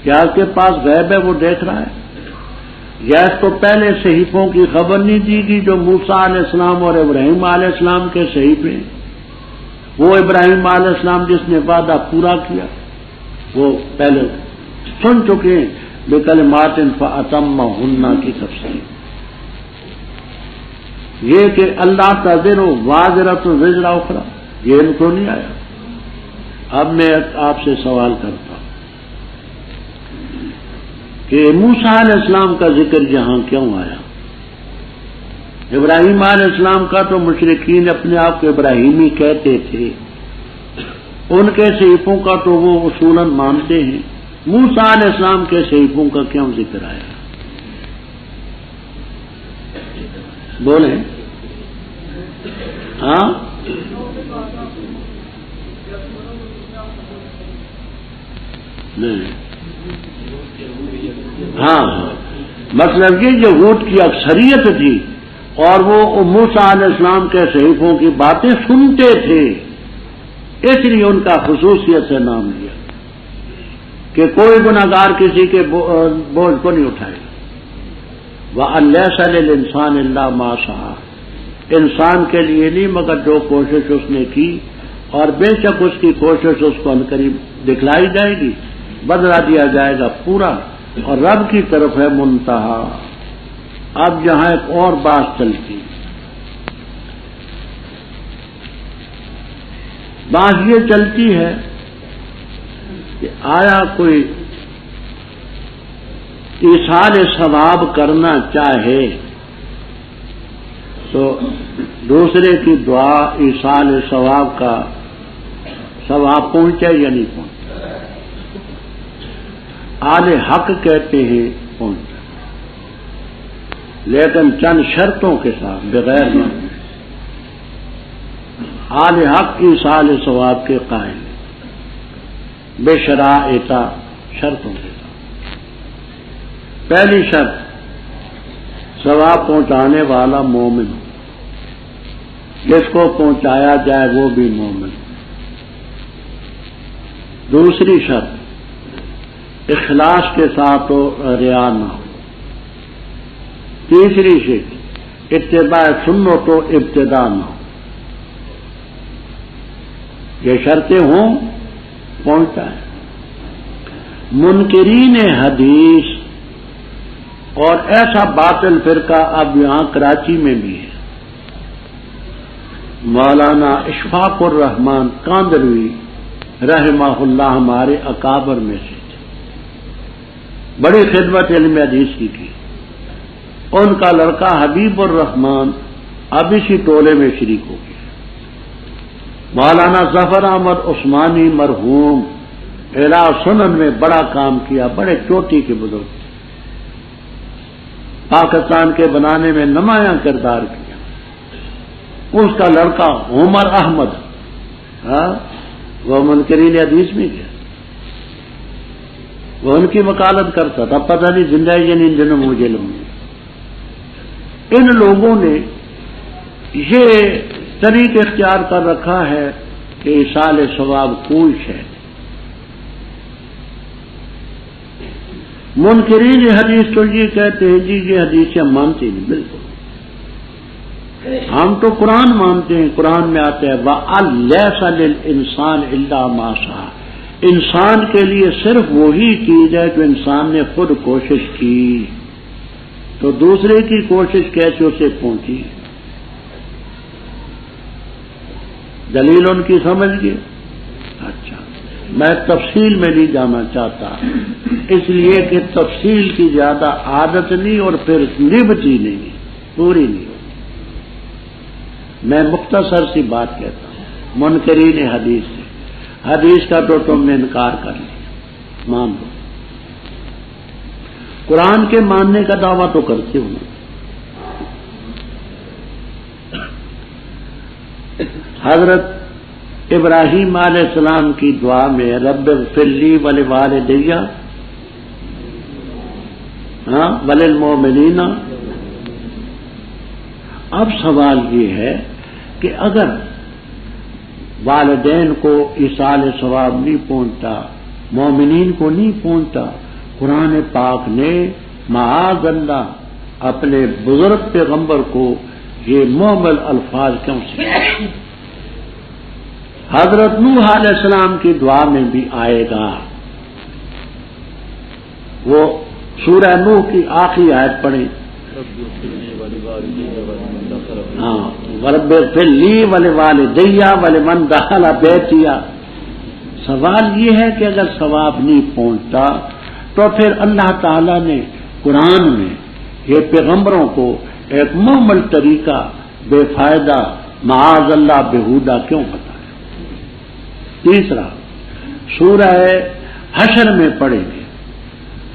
کیا اس کے پاس غیب ہے وہ دیکھ رہا ہے؟ یا اس کو پہلے صحیفوں کی خبر نہیں دی گئی جو موسیٰ علیہ السلام اور ابراہیم علیہ السلام کے صحیفے؟ وہ ابراہیم علیہ السلام جس نے وعدہ پورا کیا وہ پہلے سن چکے ہیں، بکلمات فاتمہن کی تفسیر۔ یہ کہ اللہ تزر وازرۃ وزر اخری، یہ ان کو نہیں آیا۔ اب میں آپ سے سوال کرتا ہوں کہ موسیٰ علیہ السلام کا ذکر یہاں کیوں آیا؟ ابراہیم علیہ السلام کا تو مشرکین اپنے آپ کو ابراہیمی کہتے تھے، ان کے صحیفوں کا تو وہ اصولاً مانتے ہیں، موسیٰ علیہ السلام کے صحیفوں کا کیوں ذکر آیا؟ بولیں ہاں؟ نہیں، ہاں مطلب یہ یہود کی اکثریت تھی اور وہ موسیٰ علیہ السلام کے صحیفوں کی باتیں سنتے تھے، اس لیے ان کا خصوصیت سے نام لیا کہ کوئی گناہگار کسی کے بوجھ کو نہیں اٹھائے گا۔ وَأَن لَيْسَ لِلْإِنسَانِ إِلَّا مَا سَعَىٰ، انسان کے لیے نہیں مگر جو کوشش اس نے کی، اور بے شک اس کی کوشش اس کو عنقریب دکھلائی جائے گی، بدلہ دیا جائے گا پورا، اور رب کی طرف ہے منتہا۔ اب یہاں ایک اور بات چلتی، بات یہ چلتی ہے کہ آیا کوئی ایصال ثواب کرنا چاہے تو دوسرے کی دعا ایصال ثواب کا ثواب پہنچے یا نہیں پہنچے؟ آل حق کہتے ہیں پہنچتا ہے، لیکن چند شرطوں کے ساتھ، بغیر ماننے۔ آل حق ایصال ثواب کے قائل بشرائط، شرطوں کے ساتھ۔ پہلی شرط، ثواب پہنچانے والا مومن، جس کو پہنچایا جائے وہ بھی مومن۔ دوسری شرط، اخلاص کے ساتھ ہو، ریا نہ ہو۔ تیسری شرط، اتباع سنت و ابتداء نہ ہو۔ یہ شرطیں ہوں پہنچتا ہے۔ منکرین حدیث اور ایسا باطل فرقہ اب یہاں کراچی میں بھی ہے، مولانا اشفاق الرحمان کاندروی رحمہ اللہ ہمارے اکابر میں سے تھے، بڑی خدمت علم حدیث کی تھی۔ ان کا لڑکا حبیب الرحمان اب اسی ٹولے میں شریک ہو گیا۔ مولانا ظفر احمد عثمانی مرحوم اعلیٰ سنن میں بڑا کام کیا، بڑے چوٹی کے بزرگ تھے، پاکستان کے بنانے میں نمایاں کردار کیا۔ اس کا لڑکا عمر احمد، وہ منکرین حدیث میں گیا، وہ ان کی وکالت کرتا تھا، پتہ نہیں زندہ یا نہیں ان دنوں مجھے لوں۔ ان لوگوں نے یہ طریق اختیار کر رکھا ہے کہ ایصال ثواب کوئی شے نہیں۔ منکرین حدیث تو یہ کہتے ہیں جی یہ حدیث ہم مانتے نہیں، بالکل ہم تو قرآن مانتے ہیں، قرآن میں آتا ہے وَأَلَّيْسَ لِلْإِنسَانِ إِلَّا مَا سَعَىٰ، انسان کے لیے صرف وہی چیز ہے جو انسان نے خود کوشش کی، تو دوسرے کی کوشش کیسے اسے پہنچی؟ دلیل ان کی سمجھ گئے؟ اچھا، میں تفصیل میں نہیں جانا چاہتا، اس لیے کہ تفصیل کی زیادہ عادت نہیں اور پھر نبھتی نہیں، پوری نہیں۔ میں مختصر سی بات کہتا ہوں، منکرین حدیث سے، حدیث کا تو تم نے انکار کر لیا، مان لو، قرآن کے ماننے کا دعویٰ تو کرتے ہو۔ حضرت ابراہیم علیہ السلام کی دعا میں رب اغفر لی ولوالدی وللمؤمنین، اب سوال یہ ہے کہ اگر والدین کو ایصال ثواب نہیں پہنچتا، مومنین کو نہیں پہنچتا، قرآن پاک نے معاذ اللہ اپنے بزرگ پیغمبر کو یہ محمل الفاظ کیوں سکھائے؟ حضرت نوح علیہ السلام کی دعا میں بھی آئے گا، وہ سورہ نوح کی آخری آیت پڑھیں، ہاں رب اغفر لی ولوالدی ولمن دخل بیتی۔ سوال یہ ہے کہ اگر ثواب نہیں پہنچتا تو پھر اللہ تعالی نے قرآن میں یہ پیغمبروں کو ایک محمل طریقہ بے فائدہ معاذ اللہ بےہودہ کیوں بتایا؟ تیسرا، سورہ حشر میں پڑھیں گے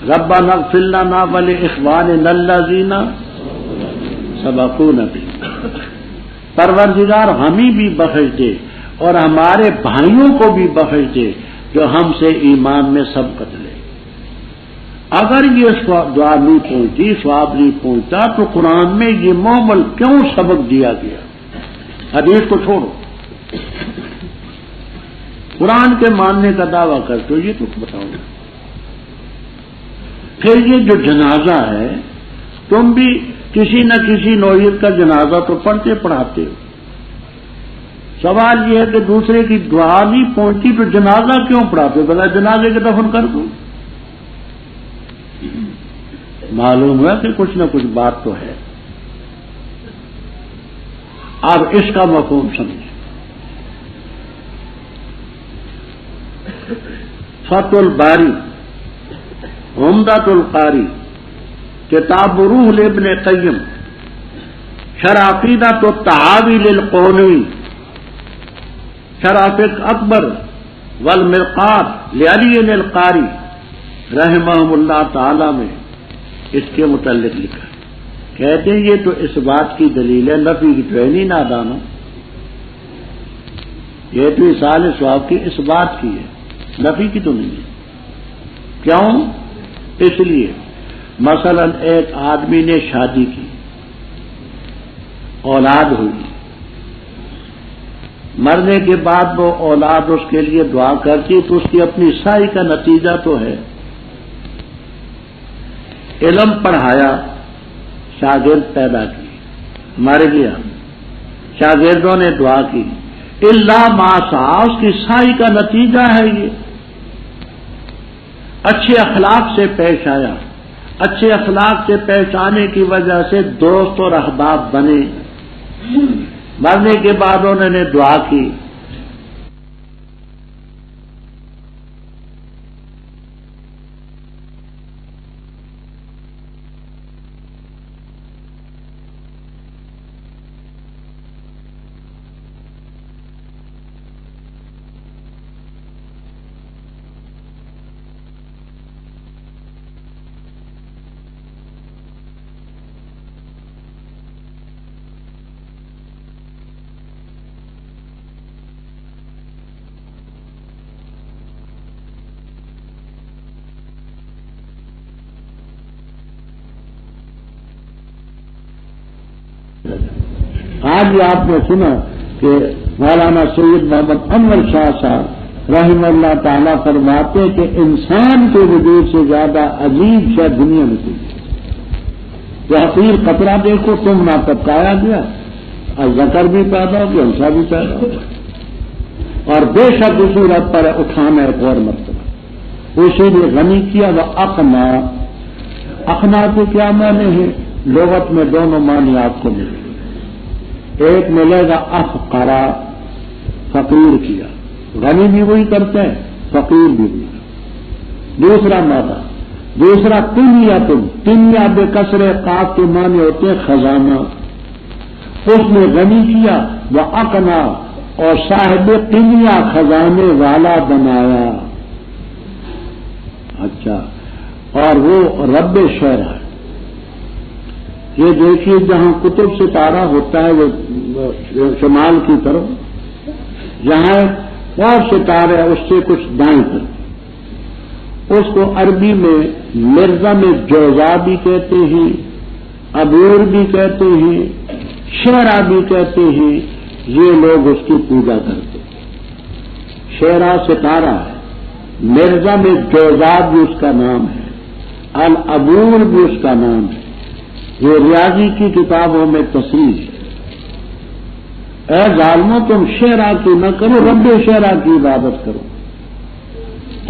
ربنا اغفر لنا ولاخواننا الذین سبقونا بالایمان، پروردگار ہمیں بھی بخش دے اور ہمارے بھائیوں کو بھی بخش دے جو ہم سے ایمان میں سبقت لے۔ اگر یہ دعا نہیں پہنچی، ثواب نہیں پہنچتا، تو قرآن میں یہ محمل کیوں سبق دیا گیا؟ حدیث کو چھوڑو، قرآن کے ماننے کا دعویٰ کرتے ہو، یہ تو بتاؤ۔ پھر یہ جو جنازہ ہے، تم بھی کسی نہ کسی نوعیت کا جنازہ تو پڑھتے پڑھاتے ہو، سوال یہ ہے کہ دوسرے کی دعا نہیں پہنچتی تو جنازہ کیوں پڑھاتے ہو؟ بلا جنازے کے دفن کر دو۔ معلوم ہوا کہ کچھ نہ کچھ بات تو ہے۔ اب اس کا مفہوم سمجھیں۔ فتح الباری، عمدۃ القاری، کتاب روح لابن قیم، شرح عقیدۃ الطحاوی للقونوی، شرح فقہ اکبر والمرقات لعلی القاری، رحمہم اللہ تعالی میں اس کے متعلق لکھا ہے، کہتے ہیں یہ تو اس بات کی دلیل ہے، نفی کی تو ہے نہیں نادانوں، یہ تو ایصال ثواب کی اس بات کی ہے، نفی کی تو نہیں ہے۔ کیوں؟ اس لیے مثلا ایک آدمی نے شادی کی، اولاد ہوئی، مرنے کے بعد وہ اولاد اس کے لیے دعا کرتی تو اس کی اپنی سعی کا نتیجہ تو ہے۔ علم پڑھایا، شاگرد پیدا کی، مر گیا، شاگردوں نے دعا کی، اللہ ما سعی، اس کی سعی کا نتیجہ ہے یہ۔ اچھے اخلاق سے پیش آیا، اچھے اخلاق سے پیش آنے کی وجہ سے دوست اور احباب بنے، مرنے کے بعد انہوں نے دعا کی۔ آج آپ نے سنا کہ مولانا سید محمد انور شاہ صاحب رحمہ اللہ تعالیٰ فرماتے کہ انسان کے وجود سے زیادہ عجیب شے دنیا میں کوئی یہ حقیر قطرہ دیکھو تم نہ پکایا گیا، اور ذکر بھی پیدا ہو گیا، انسا بھی پیدا ہو گیا، اور بے شک اسی رب پر اٹھانا ایک اور مرتبہ، اسی لیے غنی کیا وہ اقنا۔ اقنا کے کیا معنی ہے؟ لغت میں دونوں معنی آپ کو ملے، ایک ملے گا افقرا، فقیر کیا، غنی بھی وہی کرتے ہیں، فقیر بھی وہی۔ دوسرا معنی، دوسرا قنیۃ، قنیہ بے کسر قاف کے معنی ہوتے ہیں خزانہ، اس نے غنی کیا، وہ اقنا، اور صاحب قنیہ خزانے والا بنایا۔ اچھا، اور وہ رب شعرا ہے۔ یہ دیکھیے جہاں قطب ستارہ ہوتا ہے وہ شمال کی طرف، جہاں اور ستارہ ہے اس سے کچھ دائیں طرف، اس کو عربی میں مرزا میں جوزا بھی کہتے ہیں، عبور بھی کہتے ہیں، شعرا بھی کہتے ہیں، یہ لوگ اس کی پوجا کرتے ہیں۔ شعرا ستارہ ہے، مرزا میں جوزا بھی اس کا نام ہے، العبور بھی اس کا نام ہے، یہ ریاضی کی کتابوں میں تصریح ہے۔ اے ظالموں تم شعرا کی نہ کرو، رب شعرا کی عبادت کرو۔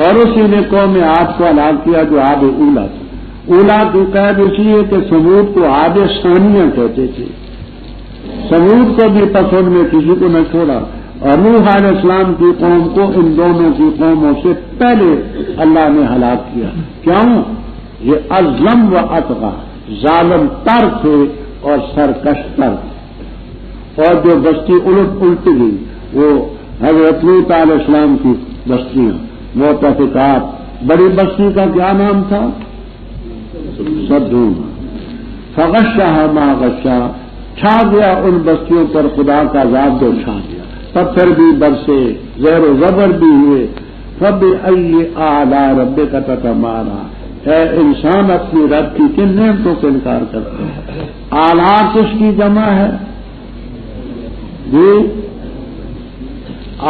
اور اسی نے قوم عاد کو ہلاک کیا جو عاد اولا تھا۔ اولا کی قید اس لیے کہ سمود کو عاد ثانیہ کہتے تھے، سمود کو بھی پسند میں کسی کو نہ چھوڑا، اور نوح علیہ السلام کی قوم کو ان دونوں کی قوموں سے پہلے اللہ نے ہلاک کیا۔ کیوں؟ یہ اظلم و اطغیٰ، ظالم تر تھے اور سرکش تر تھے، اور جو بستی الٹ گئی وہ حضرت لوط علیہ السلام کی بستیاں، مؤتفقات۔ بڑی بستی کا کیا نام تھا؟ سدوم۔ فغشاها ما غشا، چھا گیا ان بستیوں پر خدا کا عذاب جو چھا گیا، پتھر بھی برسے، زہر و زبر بھی ہوئے۔ فبأي آلاء ربك تتمارى، اے انسان اپنی رب کی کن نعمتوں سے انکار کرتے ہیں؟ آلہ کس کی جمع ہے جی؟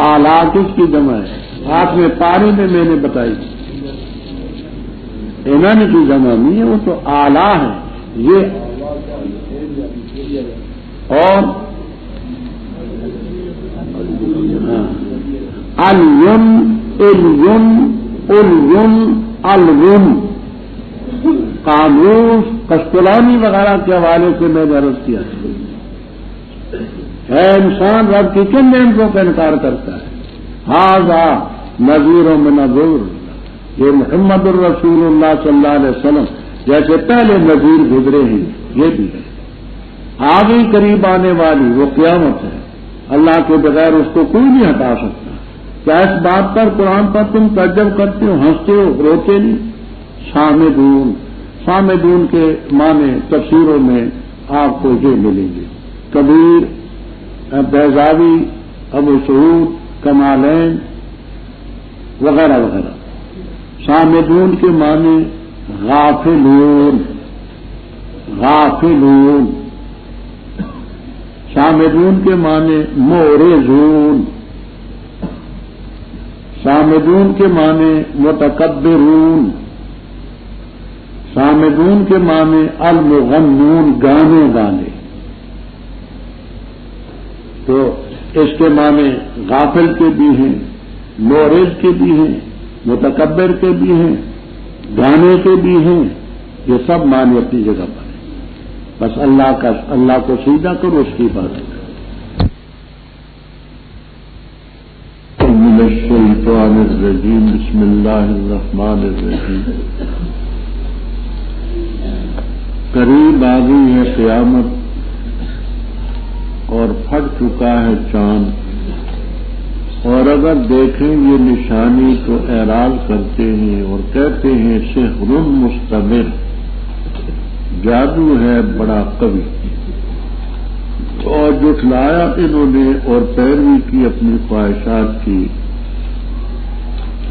آلہ کس کی جمع ہے؟ آپ نے پاری میں نے بتائی، انہوں کی جمع نہیں ہے، وہ تو آلہ ہے یہ۔ اور الین، الین، الین، الین، قاموس قسطلانی وغیرہ کے حوالے سے میں نے عرض کیا ہے انسان رب کی کن نعمتوں کا انکار کرتا ہے؟ ھذا نذیر من نذور، یہ محمد الرسول اللہ صلی اللہ علیہ وسلم جیسے پہلے نذیر گزرے ہیں یہ بھی ہے۔ آگے قریب آنے والی وہ قیامت ہے، اللہ کے بغیر اس کو کوئی نہیں ہٹا سکتا۔ کیا اس بات پر قرآن پر تم تعجب کرتے ہو، ہنستے ہو، روتے نہیں؟ صامدون، صامدون کے معنی تفسیروں میں آپ کو یہ ملیں گے، کبیر، بیضاوی، ابو سعود، کمالین وغیرہ وغیرہ۔ صامدون کے معنی غافلون، غافلون۔ صامدون کے معنی معرضون، صامدون کے معنی متکبرون، صامدون کے معنی المغنون، گانے گانے۔ تو اس کے معنی غافل کے بھی ہیں، معرض کے بھی ہیں، متکبر کے بھی ہیں، گانے کے بھی ہیں، یہ سب معنی اپنی جگہ پر ہیں۔ بس اللہ کو سیدھا کرو، اس کی بات کرو۔ من الشیطان الرجیم، بسم اللہ الرحمن الرحیم۔ قریب آ گئی ہے قیامت اور پھٹ چکا ہے چاند، اور اگر دیکھیں یہ نشانی تو اعراض کرتے ہیں اور کہتے ہیں سحر مستمر، جادو ہے بڑا قوی، اور جھٹلایا انہوں نے اور پیروی کی اپنی خواہشات کی،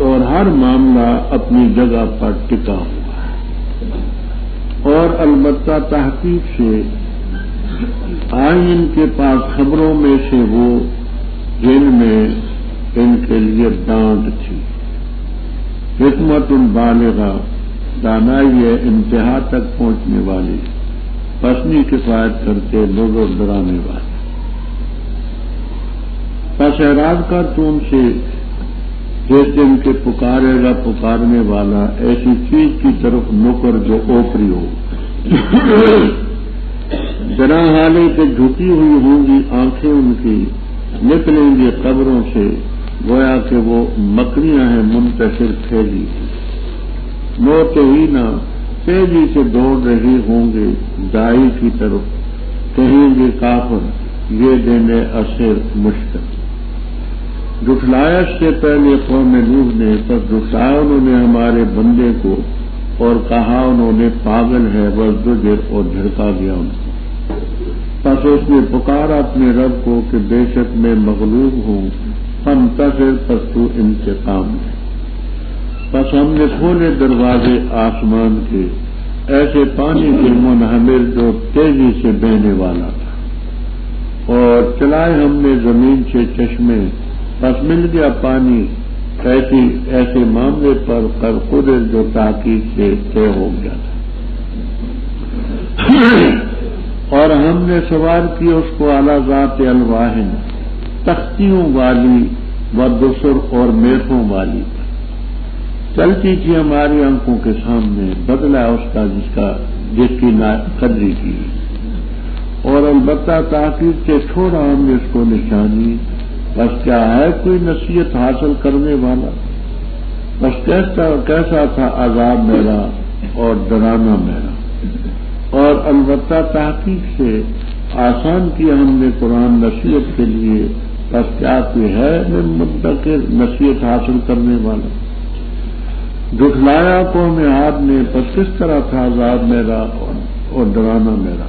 اور ہر معاملہ اپنی جگہ پر ٹکا ہوا ہے۔ اور البتہ تحقیق سے آئی ان کے پاس خبروں میں سے وہ جن میں ان کے لیے ڈانٹ تھی، حکمت بالغہ، دانائی ہے انتہا تک پہنچنے والی، پسنی کفایت کرتے لوگوں ڈرانے والے۔ پس اعراض کر تو ان سے جس دن کے پکارے گا پکارنے والا ایسی چیز کی طرف نکر جو اوپری ہو، جنا حالے کہ جھکی ہوئی ہوں گی آنکھیں ان کی، نکلیں گی قبروں سے گویا کہ وہ مکڑیاں ہیں منتشر پھیلی، موت ہی نہ تیزی سے دوڑ رہی ہوں گے دائی کی طرف، کہیں گے کافر یہ دن اثر مشکل۔ جھٹلایا سے پہلے قوم نوح نے، پر جھٹلایا انہوں نے ہمارے بندے کو اور کہا انہوں نے پاگل ہے، وزجر اور جھڑکا گیا ان کو۔ پس اس نے پکارا اپنے رب کو کہ بے شک میں مغلوب ہوں، فانتصر، پس تو انتقام ہے۔ پس ہم نے کھولے دروازے آسمان کے، ایسے پانی کے منہمل جو تیزی سے بہنے والا تھا، اور چلائے ہم نے زمین سے چشمے، پس مل گیا پانی ایسے معاملے پر قدر جو تاکید سے طے ہو گیا تھا۔ اور ہم نے سوار کی اس کو اعلی ذات الواحن، تختیوں والی و دسر اور میخوں والی، چلتی تھی ہماری آنکھوں کے سامنے، بدلہ اس کا جس کی قدری کی، اور البتہ تاکید سے چھوڑا ہم نے اس کو نشانی۔ بس کیا ہے کوئی نصیحت حاصل کرنے والا؟ بس کیسا تھا عذاب میرا اور ڈرانا میرا، اور البتہ تحقیق سے آسان کیا ہم نے قرآن نصیحت کے لیے، بس کیا کوئی ہے من مدکر نصیحت حاصل کرنے والا؟ جھٹلایا قوم عاد نے، پس کس طرح تھا عذاب میرا اور ڈرانا میرا۔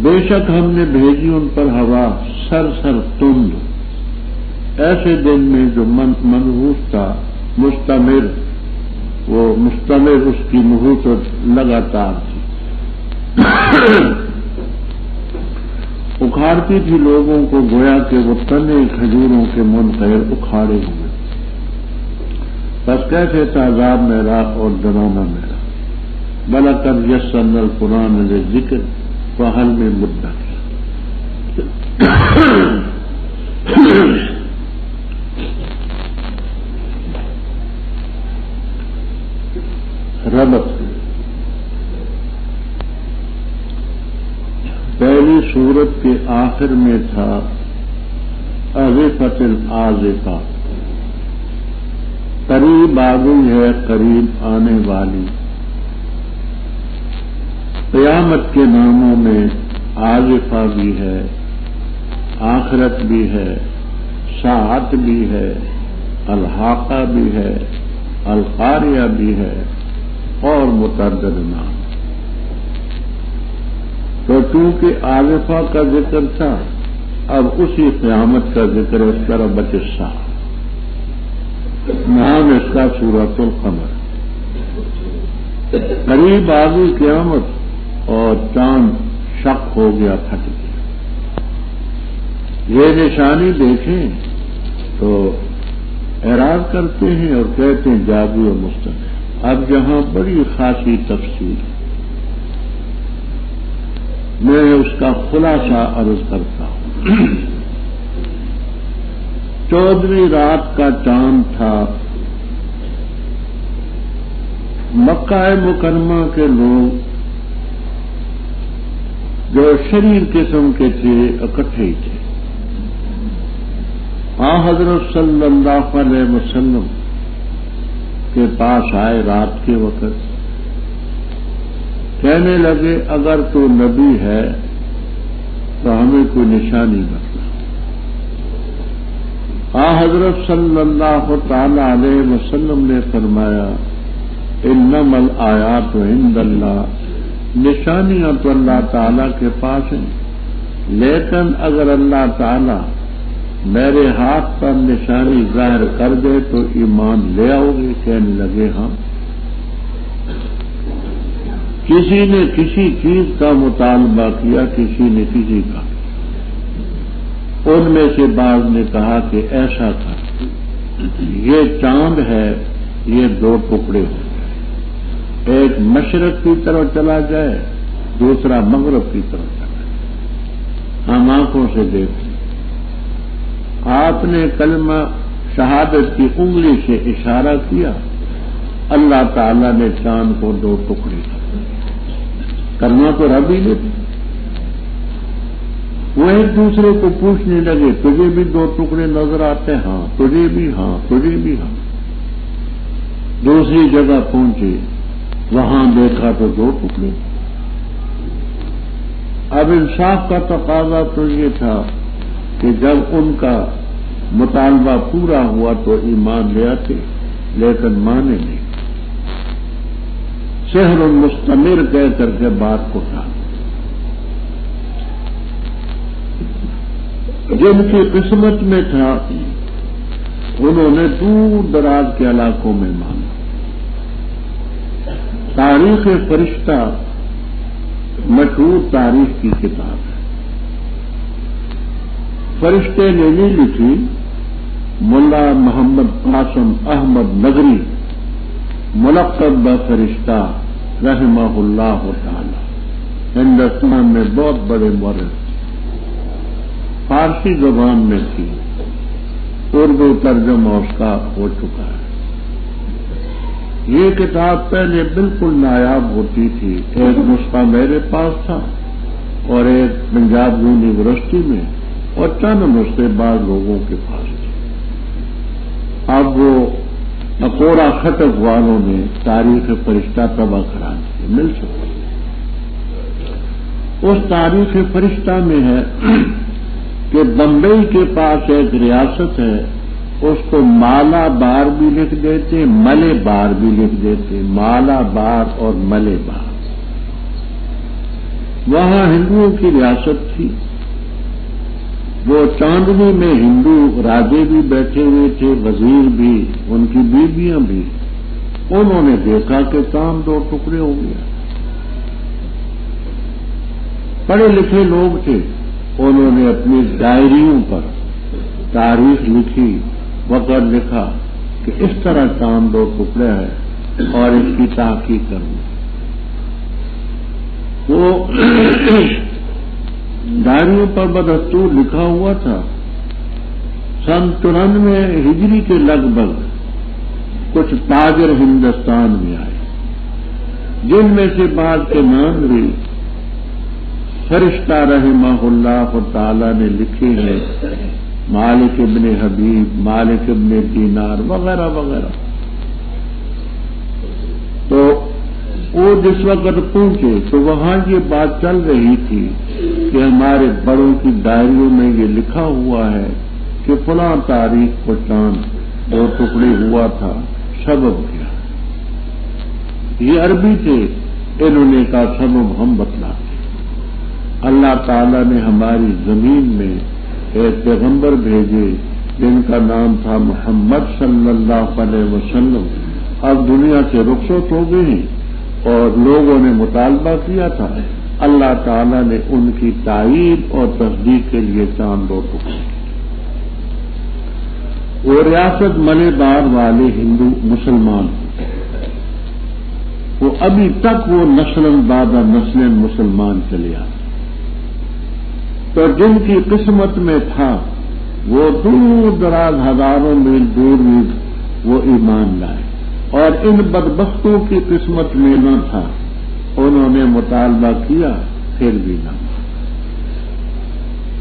بے شک ہم نے بھیجی ان پر ہوا سر تند، ایسے دن میں جو منحوس تھا، مستمر، وہ مستمر اس کی نحوست لگاتار تھی، اکھاڑتی تھی لوگوں کو گویا کہ وہ تنے کھجوروں کے منقیر اکھاڑے ہوئے۔ بس کیسے تھا عذاب میرا اور ڈرانا میرا۔ بلقد یسرنا القرآن للذکر فہل من مدکر۔ ربط پہلی سورت کے آخر میں تھا عازفۃ العازفہ، قریب آ گئی ہے قریب آنے والی۔ قیامت کے ناموں میں عازفہ بھی ہے، آخرت بھی ہے، ساعت بھی ہے، الحاقہ بھی ہے، القاریہ بھی ہے اور متعدد نام۔ تو چونکہ عازفہ کا ذکر تھا، اب اسی قیامت کا ذکر اقتربت الساعہ، نام اس کا سورۃ القمر۔ قریب آ گئی قیامت اور چاند شق ہو گیا، پھٹ گیا۔ یہ نشانی دیکھیں تو اعراض کرتے ہیں اور کہتے ہیں جادو مستقل۔ اب یہاں بڑی خاصی تفصیل ہے، میں اس کا خلاصہ عرض کرتا ہوں۔ 14ویں رات کا چاند تھا۔ مکہ مکرمہ کے لوگ جو شریر قسم کے تھے اکٹھے ہی تھے۔ حضرت صلی اللہ علیہ وسلم کے پاس آئے رات کے وقت، کہنے لگے اگر تو نبی ہے تو ہمیں کوئی نشانی بتلا۔ حضرت صلی اللہ تعالی علیہ وسلم نے فرمایا انما الآیات عند اللہ، نشانیاں تو اللہ تعالی کے پاس ہیں، لیکن اگر اللہ تعالی میرے ہاتھ پر نشانی ظاہر کر دے تو ایمان لے آؤ گے؟ کہنے لگے ہاں۔ کسی نے کسی چیز کا مطالبہ کیا، کسی نے کسی کا۔ ان میں سے بعض نے کہا کہ ایسا تھا، یہ چاند ہے، یہ 2 ٹکڑے ہو جائے، ایک مشرق کی طرف چلا جائے، دوسرا مغرب کی طرف چلا جائے، ہم آنکھوں سے دیکھیں۔ آپ نے کلمہ شہادت کی انگلی سے اشارہ کیا، اللہ تعالیٰ نے چاند کو 2 ٹکڑے کرنا تو رب ہی نے۔ وہ ایک دوسرے کو پوچھنے لگے تجھے بھی 2 ٹکڑے نظر آتے؟ ہاں۔ تجھے بھی؟ ہاں۔ تجھے بھی؟ ہاں۔ دوسری جگہ پہنچے، وہاں دیکھا تو 2 ٹکڑے۔ اب انصاف کا تقاضا تو یہ تھا کہ جب ان کا مطالبہ پورا ہوا تو ایمان لے آتے، لیکن مانے نہیں، سحر مستمر کہہ کر کے بات کو ٹال۔ جن کی قسمت میں تھا انہوں نے دور دراز کے علاقوں میں مانا۔ تاریخ فرشتہ مشہور تاریخ کی کتاب ہے، فرشتے نے نہیں لکھی، ملا محمد قاسم احمد نگری ملقب بفرشتہ رحمہ اللہ تعالی، ہندوستان میں بہت بڑے مورخ، فارسی زبان میں تھی، اردو ترجمہ اس کا ہو چکا ہے۔ یہ کتاب پہلے بالکل نایاب ہوتی تھی، ایک نسخہ میرے پاس تھا اور ایک پنجاب یونیورسٹی میں، اور چند نسخے بعض لوگوں کے پاس تھے۔ اب وہ اکوڑا خطب والوں نے تاریخ فرشتہ تباہ کرا دی، مل سکتی۔ اس تاریخ فرشتہ میں ہے کہ بمبئی کے پاس ایک ریاست ہے، اس کو مالا بار بھی لکھ دیتے، ملے بار بھی لکھ دیتے، مالا بار اور ملے بار۔ وہاں ہندوؤں کی ریاست تھی، وہ چاندنی میں ہندو راجے بھی بیٹھے ہوئے تھے، وزیر بھی، ان کی بیویاں بھی۔ انہوں نے دیکھا کہ کام 2 ٹکڑے ہو گیا۔ پڑھے لکھے لوگ تھے، انہوں نے اپنی ڈائریوں پر تاریخ لکھی، وقت لکھا کہ اس طرح کام 2 ٹکڑے ہے اور اس کی تحقیق کروں۔ وہ ڈائریوں پر بدستور لکھا ہوا تھا۔ سن 93 ہجری کے لگ بھگ کچھ تاجر ہندوستان میں آئے، جن میں سے بعض کے نام بھی فرشتہ رحمہ اللہ تعالی نے لکھے ہیں، مالک ابن حبیب، مالک ابن دینار وغیرہ وغیرہ۔ تو وہ جس وقت پہنچے تو وہاں یہ بات چل رہی تھی کہ ہمارے بڑوں کی ڈائریوں میں یہ لکھا ہوا ہے کہ فلاں تاریخ کو چاند 2 ٹکڑے ہوا تھا، سبب کیا؟ یہ عربی تھے، انہوں نے کہا سبب ہم بتلاتے۔ اللہ تعالیٰ نے ہماری زمین میں ایک پیغمبر بھیجے جن کا نام تھا محمد صلی اللہ علیہ وسلم۔ اب دنیا سے رخصت ہو گئے ہیں اور لوگوں نے مطالبہ کیا تھا، اللہ تعالیٰ نے ان کی تائید اور تصدیق کے لیے چاند و ٹکڑے۔ وہ ریاست ملے بار والے ہندو مسلمان، وہ ابھی تک وہ نسلاً بعد نسلاً مسلمان چلے آتے، تو جن کی قسمت میں تھا وہ دور دراز ہزاروں میل دور وہ ایمان لائے، اور ان بدبختوں کی قسمت میں نہ تھا، انہوں نے مطالبہ کیا پھر بھی نہ۔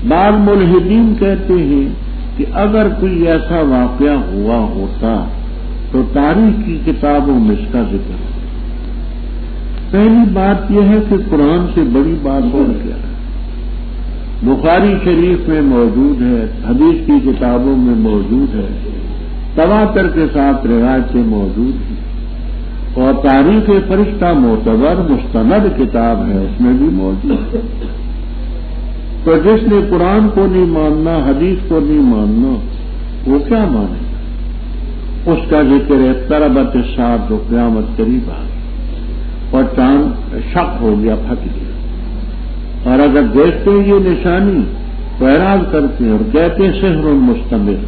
بعض ملحدین کہتے ہیں کہ اگر کوئی ایسا واقعہ ہوا ہوتا تو تاریخ کی کتابوں میں اس کا ذکر ہے۔ پہلی بات یہ ہے کہ قرآن سے بڑی بات اور کیا ہے؟ بخاری شریف میں موجود ہے، حدیث کی کتابوں میں موجود ہے، تواتر کے ساتھ روایتیں موجود ہیں، اور تاریخ فرشتہ معتبر مستند کتاب ہے، اس میں بھی موجود ہے۔ تو جس نے قرآن کو نہیں ماننا، حدیث کو نہیں ماننا، وہ کیا مانے گا؟ اس کا ذکر ہے اقتربت الساعۃ، جو قیامت قریب آ گئی اور چاند شق ہو گیا، پھٹ گیا، اور اگر دیکھتے ہیں یہ نشانی تو اعراض کرتے ہیں اور کہتے ہیں سحر مستمر۔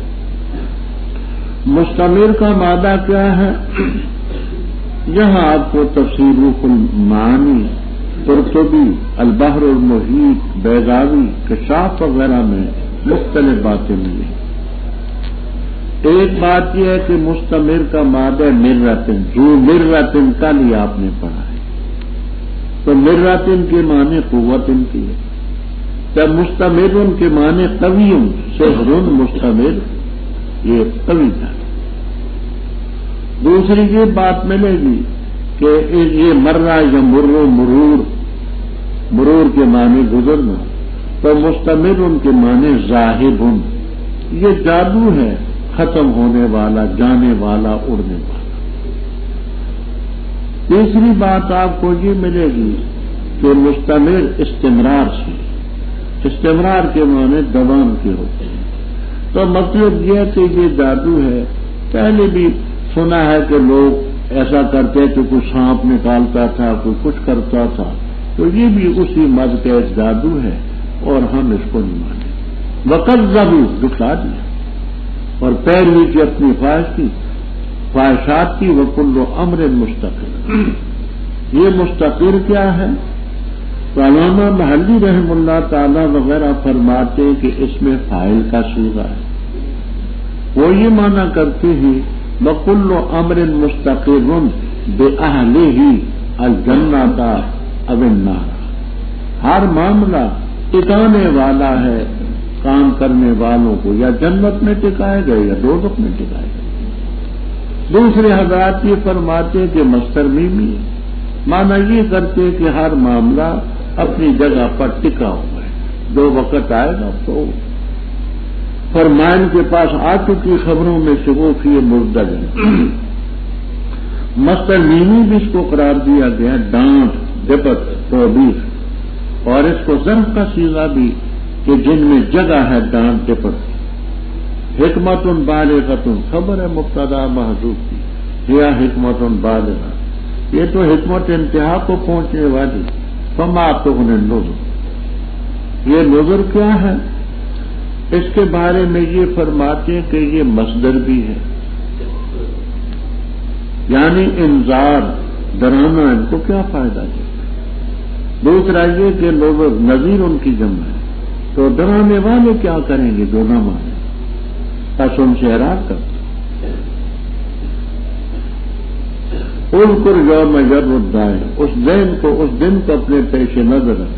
مستمر کا مادہ کیا ہے؟ یہاں آپ کو تفسیر روح المعانی، قرطبی، البحر المحیط، بیضاوی، کشاف وغیرہ میں مختلف باتیں ملیں۔ ایک بات یہ ہے کہ مستمر کا مادہ مرتن، جو مرتن کا لیا آپ نے پڑھا ہے، تو مرتن کے معنی قوت ان کی ہے، جب مستمر ان کے معنی قوی، سحر مستمر، یہ قوی تھا۔ دوسری یہ بات ملے گی کہ یہ مرہ یا مرور کے معنی گزرنا، تو مستمر ان کے معنی ذاہب، یہ جادو ہے، ختم ہونے والا، جانے والا، اڑنے والا۔ تیسری بات آپ کو یہ ملے گی کہ مستمر استمرار سے، استمرار کے معنی دوام کے ہوتے ہیں، تو مطلب یہ کہ یہ جادو ہے۔ پہلے بھی سنا ہے کہ لوگ ایسا کرتے کہ کوئی سانپ نکالتا تھا، کوئی کچھ کرتا تھا، تو یہ بھی اسی مد کا ایک جادو ہے، اور ہم اس کو نہیں مانیں۔ وَكَذَّبُوا، دکھلا دیا، اور پیروی کی اپنی خواہشات کی، وَكُلُّ أَمْرٍ مُسْتَقِرٌ۔ یہ مستقر کیا ہے؟ تو علامہ محلی رحم اللہ تعالی وغیرہ فرماتے ہیں کہ اس میں فاعل کا صیغہ ہے۔ وہ یہ معنی کرتے ہیں وَكُلُّ أَمْرٍ مُسْتَقِرٌ بِأَهْلِهِ الْجَنَّةَ أَوِ النَّارَ۔ ہر معاملہ ٹکانے والا ہے کام کرنے والوں کو، یا جنت میں ٹکائے گئے یا دوزخ میں ٹکائے گئے۔ دوسرے حضرات یہ فرماتے کہ مصدر میمی ہے، معنی یہ کرتے کہ ہر معاملہ اپنی جگہ پر ٹکا ہوا ہے، جو وقت آئے گا تو فرمائن کے پاس آ چکی خبروں میں سے وہ فی مردد ہے۔ مصدر میمی بھی اس کو قرار دیا گیا، ڈانٹ، ڈپٹ، توبیخ، اور اس کو ظرف کا صیغہ بھی کہ جن میں جگہ ہے ڈانٹ ڈپٹ۔ حکمت بالغۃ، خبر ہے مبتدا محذوف کی، یا حکمت بالغہ، یہ تو حکمت انتہا کو پہنچنے والی۔ فما تغنی النذر، یہ نذر کیا ہے؟ اس کے بارے میں یہ فرماتے ہیں کہ یہ مصدر بھی ہے، یعنی انذار، ڈرانا، ان کو کیا فائدہ دے۔ دوسرا یہ کہ نذیر ان کی جمع ہے، تو ڈرانے والے کیا کریں گے جو نہ مانے، بس ان سے اعراض کرتے۔ اذکر یوم یدعو الداعی، اس دن کو اپنے پیش نظر رکھ،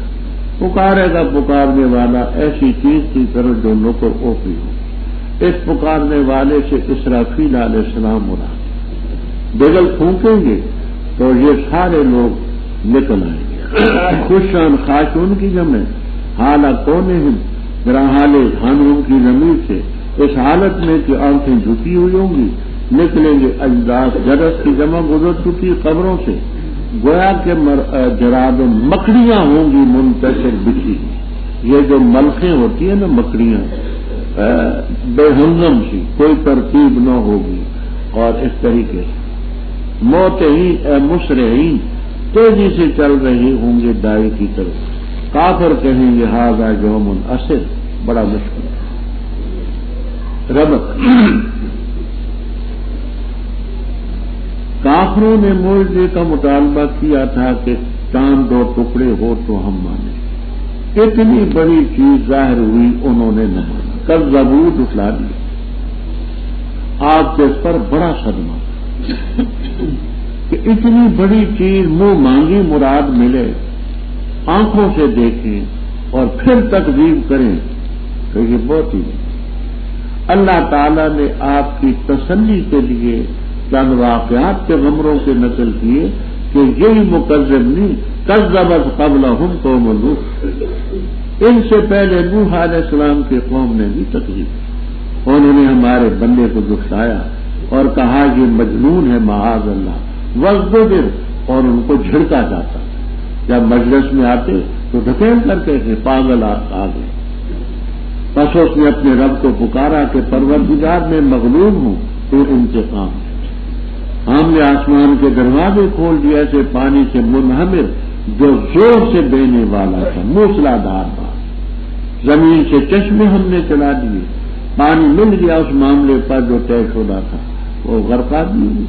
پکارے گا پکارنے والا ایسی چیز کی طرف جو نکر اوپی ہو۔ اس پکارنے والے سے اسرافیل علیہ السلام مراد، بغل پھونکیں گے تو یہ سارے لوگ نکل آئیں گے۔ خوشان خاشون کی جمع، حالہ کونہم، میرا حال ہم کی ضمیر سے، اس حالت میں کہ آنکھیں جھکی ہوئی ہوں گی نکلیں گے اجداث، جرس کی جمع گزر چکی قبروں سے، گویا کہ جراد مکڑیاں ہوں گی منتشر بچھی. یہ جو ملخیں ہوتی ہیں نا مکڑیاں، بے ہنگم سی، کوئی ترتیب نہ ہوگی، اور اس طریقے سے موت ہی مسرعین تیزی سے چل رہی ہوں گے دائی کی طرف. کافر کہیں گے ھذا یوم عسر، بڑا مشکل ربط. کافروں نے معجزے کا مطالبہ کیا تھا کہ چاند 2 ٹکڑے ہو تو ہم مانیں. اتنی بڑی چیز ظاہر ہوئی، انہوں نے نہ مانا، کذبوا، جھٹلا دیا. آپ کے اس پر بڑا صدمہ کہ اتنی بڑی چیز منہ مانگی مراد ملے، آنکھوں سے دیکھیں اور پھر تکذیب کریں تو یہ بہت ہی. اللہ تعالیٰ نے آپ کی تسلی کے لیے چند واقعات کے غمروں کے نقل کیے کہ یہی مکذب نہیں، کذبت قبلہم قوم نوح، ان سے پہلے نوح علیہ السلام کے قوم نے بھی تکذیب، انہوں نے ہمارے بندے کو جھٹلایا اور کہا یہ مجنون ہے معاذ اللہ، وزدجر، اور ان کو جھڑکا جاتا. جب مجلس میں آتے تو ڈھکیل کرتے تھے، پاگل آ گئے. بس اس نے اپنے رب کو پکارا کہ پروردگار میں مغلوب ہوں، تو انتقام. ہم نے آسمان کے دروازے کھول دیے ایسے پانی سے منہمر جو زور سے دینے والا تھا، موسلا دھار بار. زمین سے چشمے ہم نے چلا دیے، پانی مل گیا اس معاملے پر جو طے شدہ تھا، وہ غرقا دیے.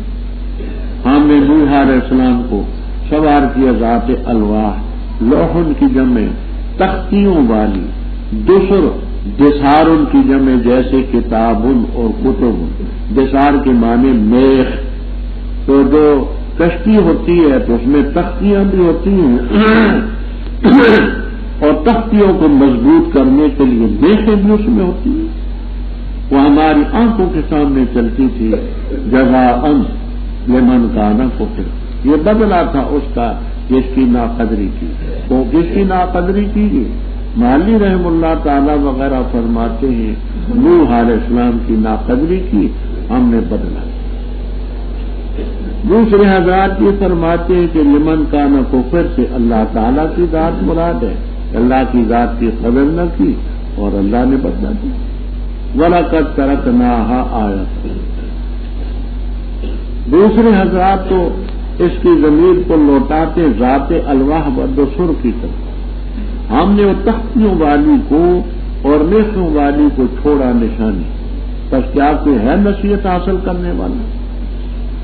ہم نے نوح علیہ السلام کو سوار کیا ذات الواح، لوحن کی جمع تختیوں والی، دسر دسارن کی جمع جیسے کتابن اور کتب. دسار کے معنی میخ، تو جو کشتی ہوتی ہے تو اس میں تختیاں بھی ہوتی ہیں اور تختیوں کو مضبوط کرنے کے لیے میخیں بھی اس میں ہوتی ہیں. وہ ہماری آنکھوں کے سامنے چلتی تھی. جزاء لمن کان کفر، یہ بدلا تھا اس کا جس کی ناقدری کی. تو جس کی ناقدری کی، مالی رحم اللہ تعالی وغیرہ فرماتے ہیں نوح علیہ السلام کی ناقدری کی ہم نے بدلا. دوسرے حضرات یہ فرماتے ہیں کہ لمن کان کفر سے اللہ تعالیٰ کی ذات مراد ہے، اللہ کی ذات کی قدر نہ کی اور اللہ نے بدلا دی. وَلَقَدْ تَرَكْنَاهَا آیَةً. دوسرے حضرات تو اس کی ضمیر کو لوٹاتے ذات الواح و دسر کی طرف. ہم نے وہ تختیوں والی کو اور میخوں والی کو چھوڑا نشانی. بس کیا کوئی ہے نصیحت حاصل کرنے والا؟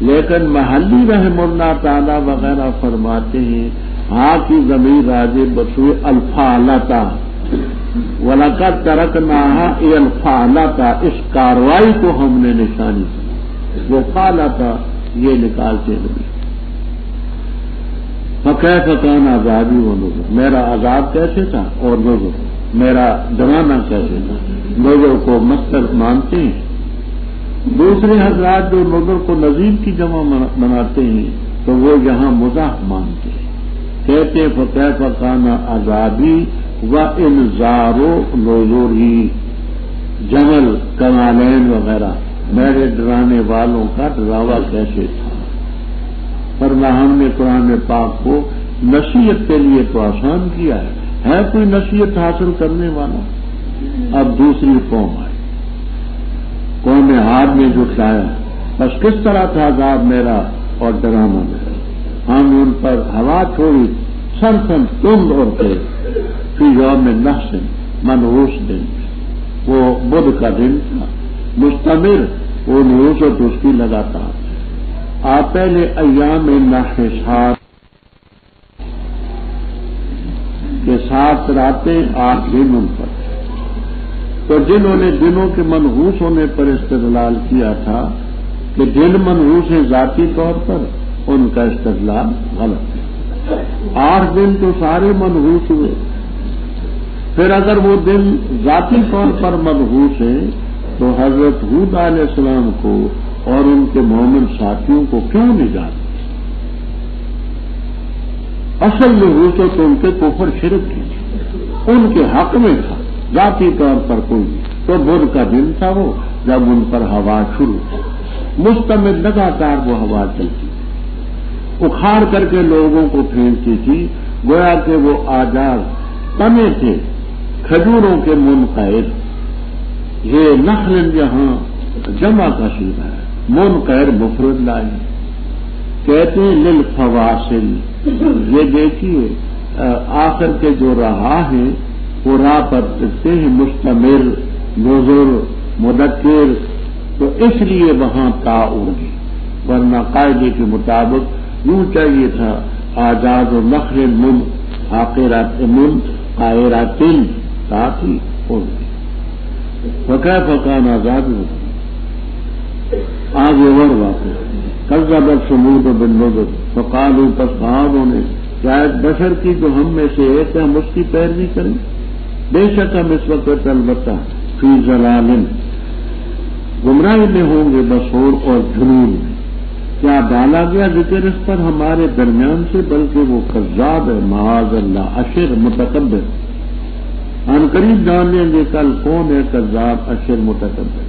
لیکن محلی رحم اللہ تعالی وغیرہ فرماتے ہیں ہاں کی ضمیر راجع بسوئے الفالتا، وَلَقَدْ تَرَكْنَاهَا اے الفالتا، اس کاروائی کو ہم نے نشانی کی. وہ فالتا یہ نکالتے ہیں. فَكَيْفَ كَانَ عَذَابِي وَنُذُرِ، میرا عذاب کیسے تھا اور نذر میرا ڈرانا کیسے تھا. نذر کو مصدر مانتے ہیں. دوسرے حضرات جو نذر کو نذیر کی جمع بناتے ہیں تو وہ یہاں مزاح مانتے ہیں. کہتے فَكَيْفَ كَانَ عَذَابِي وَإِنذَارُ نُذُرِي، جمل کمالین وغیرہ، میرے ڈرانے والوں کا ڈراوا کیسے تھا. ورنہ ہم نے قرآن پاک کو نصیحت کے لیے تو آسان کیا ہے کوئی نصیحت حاصل کرنے والا؟ اب دوسری قوم آئی، قوم عاد نے جھٹلایا. بس کس طرح تھا عذاب میرا اور ڈرانا میرا. ہم ان پر ہوا چھوڑی سن تند اور تیز، فی یوم نحس منحوس دن، وہ بدھ کا دن تھا، مستمر وہ نحوست اس کی لگاتار. آپ پہلے ایام نحسات کے 7 راتیں 8 دن ان پر، تو جنہوں نے دنوں کے منحوس ہونے پر استدلال کیا تھا کہ دن منحوس ہیں ذاتی طور پر، ان کا استدلال غلط ہے. 8 دن تو سارے منحوس ہوئے. پھر اگر وہ دن ذاتی طور پر منحوس ہیں تو حضرت ہود علیہ السلام کو اور ان کے مومن ساتھیوں کو کیوں نجات دی؟ اصل نحوست تو ان کے کفر شرک کی، ان کے حق میں تھا، ذاتی طور پر کوئی نہیں. تو بدھ کا دن تھا وہ جب ان پر ہوا شروع تھی. مستمر لگاتار وہ ہوا چلتی، اکھاڑ کر کے لوگوں کو پھینکتی تھی، گویا کہ وہ آجاز تنے تھے کھجوروں کے منقیر۔ یہ نخل یہاں جمع کا صیغہ ہے، منقیر مفرد لائی، کہتے ہیں للفواصل۔ یہ دیکھیے آخر کے جو رہا ہے وہ راہ پر لکھتے ہیں مستمر، نذر، مدکر، تو اس لیے وہاں تا اڑ گئی، ورنہ قاعدے کے مطابق یوں چاہیے تھا آزاد و نخل من عاقرات من قائرات تا تھی اڑ گئی۔ فکیف کان آزاد آگے اور واقع کذبت ثمود بالنذر فقالوا، پس کہا انہوں نے شاید بشر کی جو ہم میں سے ایک ہے ہم اس کی پیروی کریں، بے شک ہم اس وقت البتہ فی ضلال گمراہی میں ہوں گے، مسحور اور جنون میں۔ کیا ڈالا گیا ذکر اس پر ہمارے درمیان سے، بلکہ وہ کذاب ہے، معاذ اللہ، اشر متکبر۔ ان قریب جان لیں گے کل کون ہے کذاب اشر متکبر۔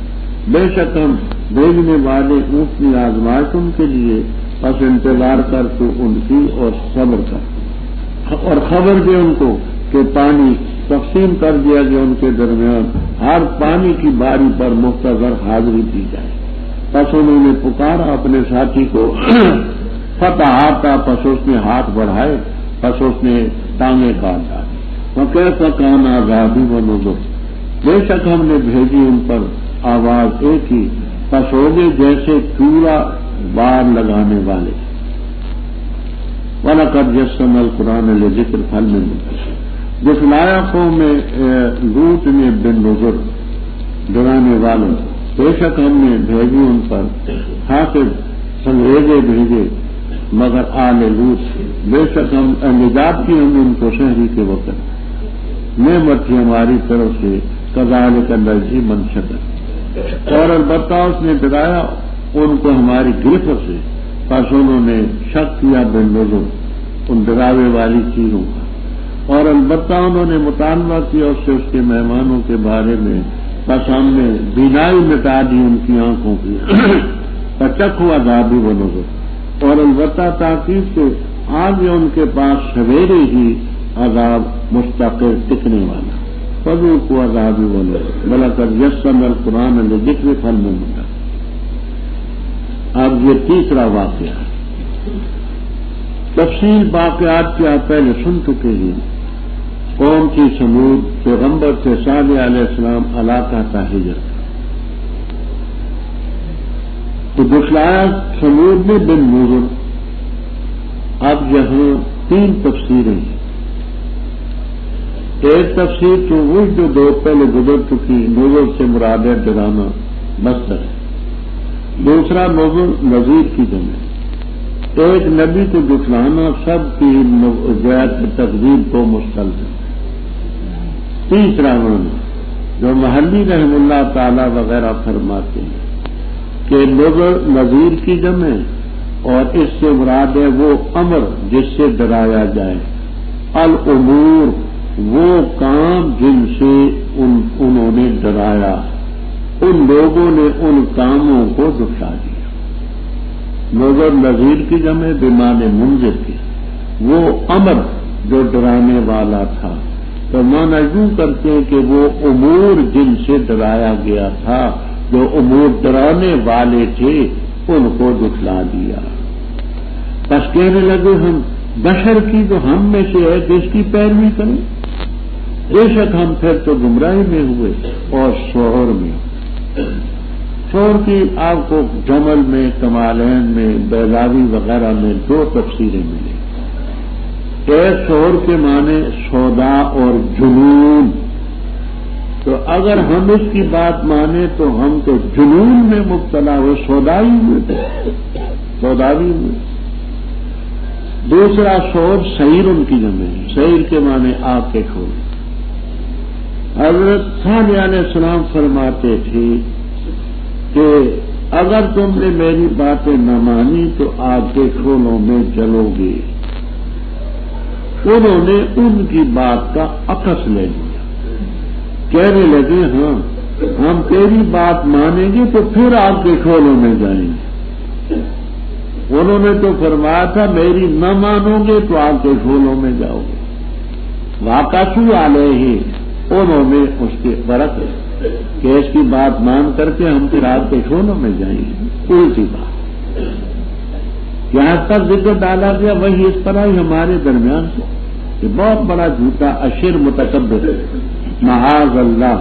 بے شک ہم بھیجنے والے اونچی آزمائش ان کے لیے، بس انتظار کر تو ان کی اور صبر کر، اور خبر دے ان کو کہ پانی تقسیم کر دیا گیا ان کے درمیان، ہر پانی کی باری پر مختصر حاضری دی جائے۔ پس انہوں نے پکارا اپنے ساتھی کو، فتح آتا، پس اس نے ہاتھ بڑھائے، پس اس نے ٹانگیں کاٹ ڈالی۔ وکیف کان عذابی ونذر، بے شک ہم نے بھیجی ان پر آواز ایک ہی، پس ہو گئے جیسے چورا بار لگانے والے۔ وَلَقَدْ يَسَّرْنَا الْقُرْآنَ لِلذِّكْرِ فَهَلْ مِن مُّدَّكِرٍ، جھٹلایا قوم لوط نے بالنذر، ڈرانے والوں، بے شک ہم نے بھیجی ان پر حافظ سنگریزے بھیجے، مگر آل لوط، بے شک ہم نجات کی ہم ان کو شہری کے وقت، نعمت تھی ہماری طرف سے، کذالک نجزی من شکر، اور البتہ اس نے ڈرایا ان کو ہماری گرفت سے، پس انہوں نے شک کیا بالنذر، ان ڈراوے والی چیزوں کا، اور البتہ انہوں نے مطالبہ کیا اس سے اس کے مہمانوں کے بارے میں، بس ہم نے بینائی مٹا دی ان کی آنکھوں کی، پچک ہوا عذابی ونذر، اور البتہ تاکید سے آگے ان کے پاس سویرے ہی عذاب مستقر ٹکنے والا، فذوقوا عذابی ونذر ولقد یسرنا القرآن للذکر فہل من مدکر۔ اب یہ تیسرا واقعہ ہے، تفصیل واقعات کی آپ پہلے سن چکے ہیں۔ قوم کی سمود پیغمبر سے صالح علیہ السلام علاقہ کا ہجرت، تو دکھلایا سمود میں بالنذر۔ اب یہاں تین تفسیریں ہیں، ایک تفسیر تو وہ جو دو پہلے گزر چکی، نذر سے مراد ہے ڈرانا، مصدر ہے، دوسرا نذر نذیر کی جمع، ایک نبی کو دکھلانا سب کی زیادہ تقدیر کو مستلزم، تیسرا معنی جو محلی رحم اللہ تعالی وغیرہ فرماتے ہیں کہ نذر نذیر کی جمع، اور اس سے مراد ہے وہ امر جس سے ڈرایا جائے، الامور وہ کام جن سے انہوں نے ڈرایا، ان لوگوں نے ان کاموں کو دکھلا دیا۔ نذر نذیر کی جمع بمعنی منذر کی، وہ امر جو ڈرانے والا تھا، تو معنی یوں کرتے ہیں کہ وہ امور جن سے ڈرایا گیا تھا، جو امور ڈرانے والے تھے ان کو دکھلا دیا۔ بس کہنے لگے ہم بشر کی جو ہم میں سے ہے جس کی پیروی کریں، بے شک ہم پھر تو گمراہی میں ہوئے اور شعور میں ہوئے۔ شعور کی آپ کو جمل میں، کمالین میں، بیضاوی وغیرہ میں دو تفسیریں ملیں۔ ایک شعور کے معنی سودا اور جنون، تو اگر ہم اس کی بات مانیں تو ہم تو جنون میں مبتلا ہوئے، سودائی ہوئے، سوداوی ہوئے۔ دوسرا شعور سعیر ان کی جمع ہے، سعیر کے معنی آگ کے شعلے۔ حضرت صالح علیہ السلام فرماتے تھے کہ اگر تم نے میری باتیں نہ مانی تو آگ کے شعلوں میں جلو گے۔ انہوں نے ان کی بات کا عکس لے لیا، کہنے لگے ہاں ہم تیری بات مانیں گے تو پھر آپ کے شعلوں میں جائیں گے۔ انہوں نے تو فرمایا تھا میری نہ مانو گے تو آپ کے شعلوں میں جاؤ گے۔ واقعی علیہ انہوں نے اس کے برق کہ اس کی بات مان کر کے ہم پھر آپ کے شعلوں میں جائیں گے، الٹی بات۔ یہاں تک ذکر ڈالا گیا وہی اس طرح ہی ہمارے درمیان سے کہ بہت بڑا جھوٹا اشر متکبر معاذ اللہ،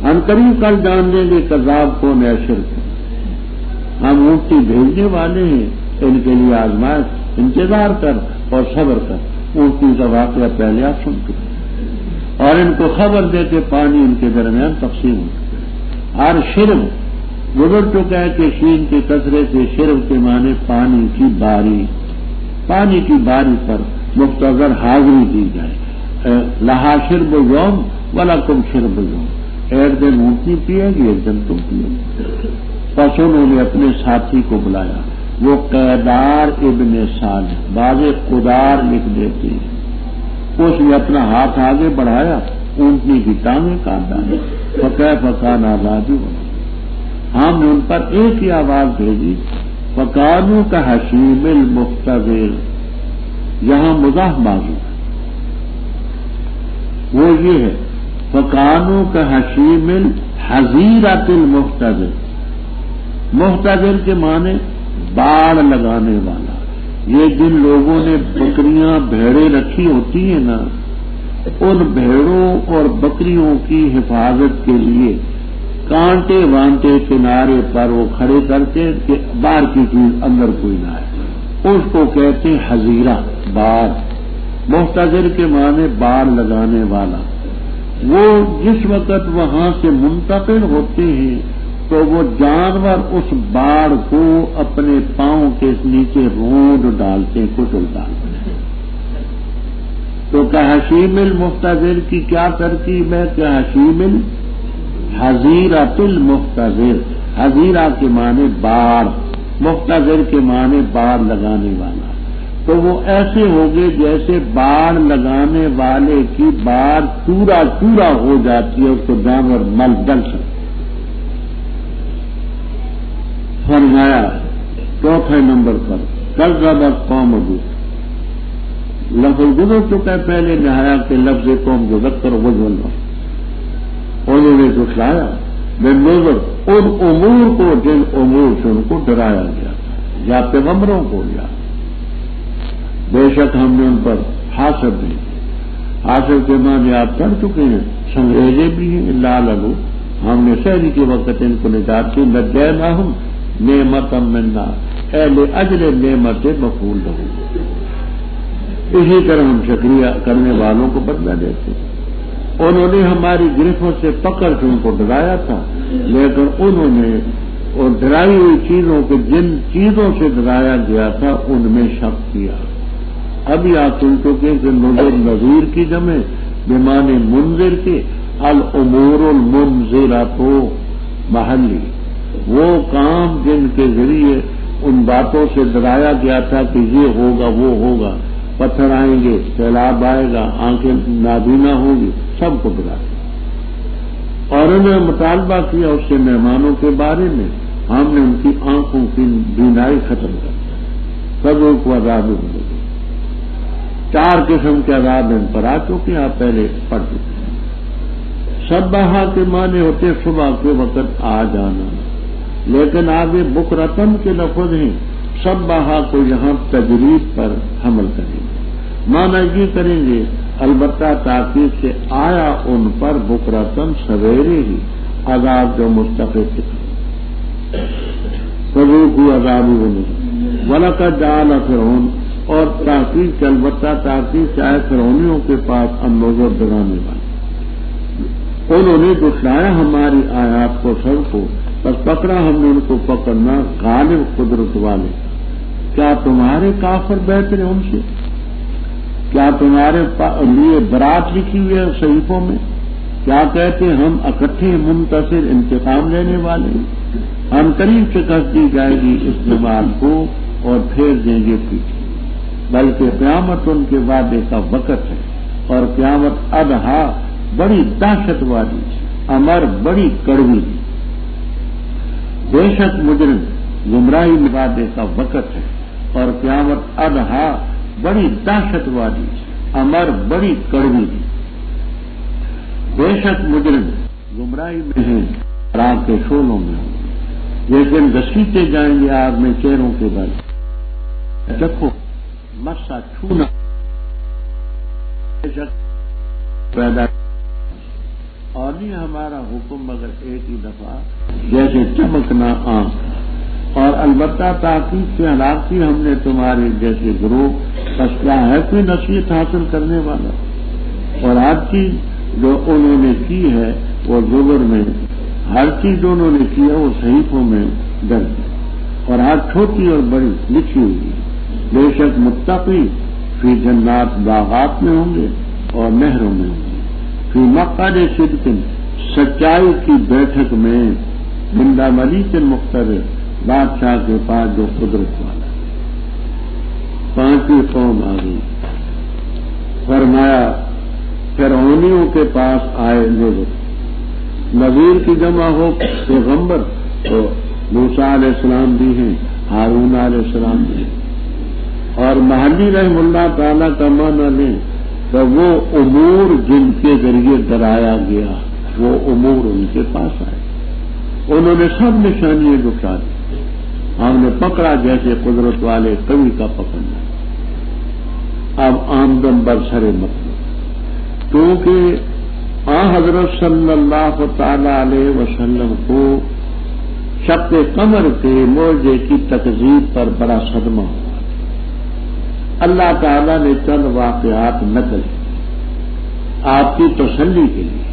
ہم قریب کل جان لیں گے کذاب کون ہے اشر کو۔ ہم اونٹی بھیجنے والے ہیں ان کے لیے آزمائش، انتظار کر اور صبر کر۔ اونٹی کا واقعہ پہلے آپ سن چکے اور ان کو خبر دے کے پانی ان کے درمیان تقسیم ہو چکا۔ ہر شرب گزر چکا ہے کہ شین کے کثرے سے شرب کے معنی پانی کی باری، پانی کی باری پر مختصر حاضری دی جائے۔ لہا شرب یوم ولکم شرب یوم، ایک دن اونٹنی پیے گی ایک دن تم پیے گی۔ پس انہوں نے اپنے ساتھی کو بلایا، وہ قیدار ابن صالح، بعض قدار لکھ دیتے ہیں۔ اس نے اپنا ہاتھ آگے بڑھایا، اونٹنی کی ٹانگیں کاٹ ڈالی، فکیف کان عذابی ہم نے ان پر ایک ہی آواز بھیجی، فکانوا کحشیم المحتضر۔ یہاں مزاح موضوع ہے، وہ یہ ہے فکانوا کحشیم الحظیرۃ المحتضر۔ محتضر کے معنی باڑ لگانے والا۔ یہ جن لوگوں نے بکریاں بھیڑیں رکھی ہوتی ہیں نا، ان بھیڑوں اور بکریوں کی حفاظت کے لیے کانٹے وانٹے کنارے پر وہ کھڑے کرتے ہیں کہ باہر کی چیز اندر کوئی نہ آئے، اس کو کہتے ہیں حظیرہ، باڑ۔ محتضر کے معنی باڑ لگانے والا۔ وہ جس وقت وہاں سے منتقل ہوتے ہیں تو وہ جانور اس باڑ کو اپنے پاؤں کے نیچے روند ڈالتے ہیں، کچل ڈالتے ہیں۔ تو کحشیم المحتضر کی کیا ترکیب ہے؟ کحشیم الحظیرۃ المحتضر۔ حظیرہ کے معنی باڑ، محتضر کے معنی باڑ لگانے والا۔ تو وہ ایسے ہوگے جیسے باڑ لگانے والے کی باڑ چورا چورا ہو جاتی ہے، اس کو جانور مل ڈل سکتے۔ فرمایا چوتھے نمبر پر کذبت قوم لوط۔ لفظ گزر چکا ہے پہلے نہایا کہ لفظ قوم مذکر وجل، انہوں نے جھٹلایا بالنظر ان امور کو جن امور سے ان کو ڈرایا گیا تھا، یا پیغمبروں کو، یا بے شک ہم نے ان پر حاصل بھی، حاصل کے معنی آپ کر چکے ہیں، سنگریزے بھی ہیں، لالو ہم نے شہری کے وقت ان کو نجات کی، نجیناہم نعمتا منا اے لاجل نعمت مفعول لہو۔ اسی طرح ہم شکریہ کرنے والوں کو بدلہ دیتے ہیں۔ انہوں نے ہماری گرفتوں سے پکڑ کے ان کو ڈرایا تھا، لیکن انہوں نے اور ڈرائی ہوئی چیزوں کو جن چیزوں سے ڈرایا گیا تھا ان میں شک کیا۔ ابھی آپ سن چکے کہ نذر نذیر کی جمع بمعنی منذر کے، الامور المنذرۃ محلی، وہ کام جن کے ذریعے ان باتوں سے ڈرایا گیا تھا کہ یہ ہوگا وہ ہوگا، پتھر آئیں گے، سیلاب آئے گا، آنکھیں نابینا ہوں گی، سب کو ڈرایا۔ اور انہوں نے مطالبہ کیا اس سے مہمانوں کے بارے میں، ہم نے ان کی آنکھوں کی بینائی ختم کر دی، سب کو عذاب ملے گی۔ 4 قسم کے عذاب ان پر آ چکے ہیں، آپ پہلے پڑھ چکے ہیں۔ صبح کے معنی ہوتے صبح کے وقت آ جانا، لیکن آگے بکرتن کے لفظ ہیں، صبح کو یہاں تجرید پر حمل کریں گے، معنی یہ کریں گے البتہ تاکید سے آیا ان پر بکرتن سویرے ہی عذاب جو مستقل فذوقوا عذابی وَلَقَدْ جَعَلَ فِرْعَوْنَ، اور تاکید سے البتہ تاکید سے آئے فرعونیوں کے پاس النذر ڈرانے والے، انہوں نے دکھلایا ہماری آیات کو سب کو، بس پکڑا ہم نے ان کو پکڑنا غالب قدرت والے۔ کیا تمہارے کافر بہتر ہیں ان سے؟ کیا تمہارے لیے برات لکھی ہوئی ہے صحیفوں میں؟ کیا کہتے ہیں ہم اکٹھے منتصر انتقام لینے والے ہیں؟ ہم قریب شکست دی جائے گی اس جماعت کو اور پھیر دیں گے پیچھے، بلکہ قیامت ان کے وعدے کا وقت ہے، اور قیامت اضحیٰ بڑی دہشت والی ہے۔ امر بڑی کڑوی دی، بے شک مجرم گمراہی نبادے کا وقت ہے، اور قیامت اضحا بڑی دہشت والی، امر بڑی کڑوی دی، بے شک مجرم گمراہی میں ہیں، راگ کے شولوں میں ہوں، لیکن گھسیٹے جائیں گے آگ میں چہروں کے بل، دیکھو مسا چھونا بے شک پیدا، اور نہیں ہمارا حکم مگر ایک ہی دفعہ جیسے چمکنا آنکھ، اور البتہ تحقیق سے ہلاکی ہم نے تمہارے جیسے گروہ فیصلہ ہے کوئی نصیحت حاصل کرنے والا، اور ہر چیز جو انہوں نے کی ہے وہ زبر میں، ہر چیز جو انہوں نے کی ہے وہ صحیفوں میں درج ہے، اور ہر چھوٹی اور بڑی لکھی ہوئی ہے۔ بے شک متقی فی جنات باغات میں ہوں گے اور نہروں میں ہوں گے، فی مقعد صدق سچائی کی بیٹھک میں، بندہ ملیک مقتدر بادشاہ کے پاس جو قدرت والا ہے۔ پانچویں قوم آ گئی، فرمایا فرعونیوں کے پاس آئے نذیر، نذیر کی جمع ہو پیغمبر تو موسیٰ علیہ السلام بھی ہیں، ہارون علیہ السلام بھی ہیں، اور محلی رحم اللہ تعالیٰ کا معنی لیں تو وہ امور جن کے ذریعے ڈرایا گیا وہ امور ان کے پاس آئے، انہوں نے سب نشانیاں دکھا دی، ہم نے پکڑا جیسے قدرت والے کبھی کا پکڑنا۔ اب آمدن برسر مطلب، کیونکہ حضرت صلی اللہ تعالی علیہ وسلم کو شق قمر کے معجزے کی تکذیب پر بڑا صدمہ ہوا۔ اللہ تعالیٰ نے چند واقعات نقل آپ کی تسلی کے لیے،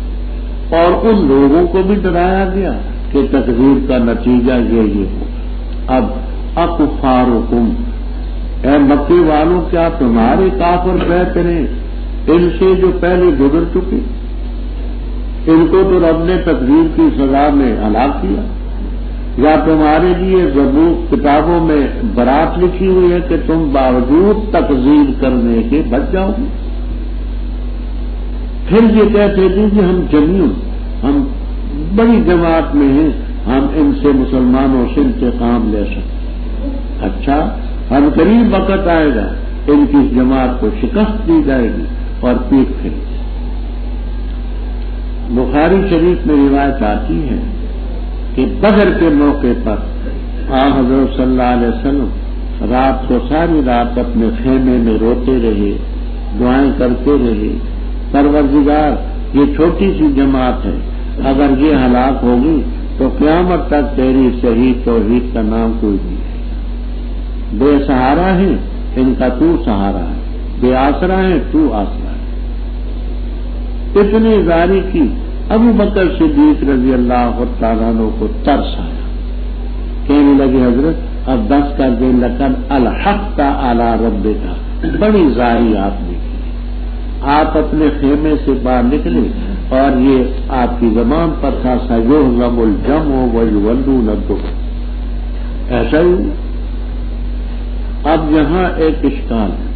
اور ان لوگوں کو بھی ڈرایا گیا کہ تکذیب کا نتیجہ یہ ہوگا۔ اب اکفارکم، اے مکی والوں کیا تمہارے کافر بہتر ہیں ان سے جو پہلے گزر چکے؟ ان کو تو رب نے تکذیب کی سزا میں ہلاک کیا، یا تمہارے لیے زبور کتابوں میں برات لکھی ہوئی ہے کہ تم باوجود تکذیب کرنے کے بچ جاؤ گے؟ پھر یہ کہتے تھے کہ ہم جمیع، ہم بڑی جماعت میں ہیں، ہم ان سے مسلمانوں سے انتقام لے سکتے۔ اچھا، ہم قریب وقت آئے گا ان کی جماعت کو شکست دی جائے گی اور پیٹ پھیری۔ بخاری شریف میں روایت آتی ہے کہ بدر کے موقع پر حضرت صلی اللہ علیہ وسلم رات کو ساری رات اپنے خیمے میں روتے رہے، دعائیں کرتے رہے، پروردگار یہ چھوٹی سی جماعت ہے، اگر یہ ہلاک ہوگی تو قیامت تک تیری صحیح توحید کا نام کوئی نہیں ہے، بے سہارا ہے ان کا تو سہارا ہے، بے آسرا ہے تو آسرا ہے۔ اتنی زاری کی ابو بکر صدیق رضی اللہ تعالیٰ عنہ کو ترس آیا، کہنے لگے حضرت اب بس کر دے، لقد الحقت علی ربک، بڑی زاری آپ نے کی، آپ اپنے خیمے سے باہر نکلے اور یہ آپ کی زبان پر تھا سیہزم الجمع ویولون الدبر، ایسا ہی ہوا۔ اب یہاں ایک اشکال ہے،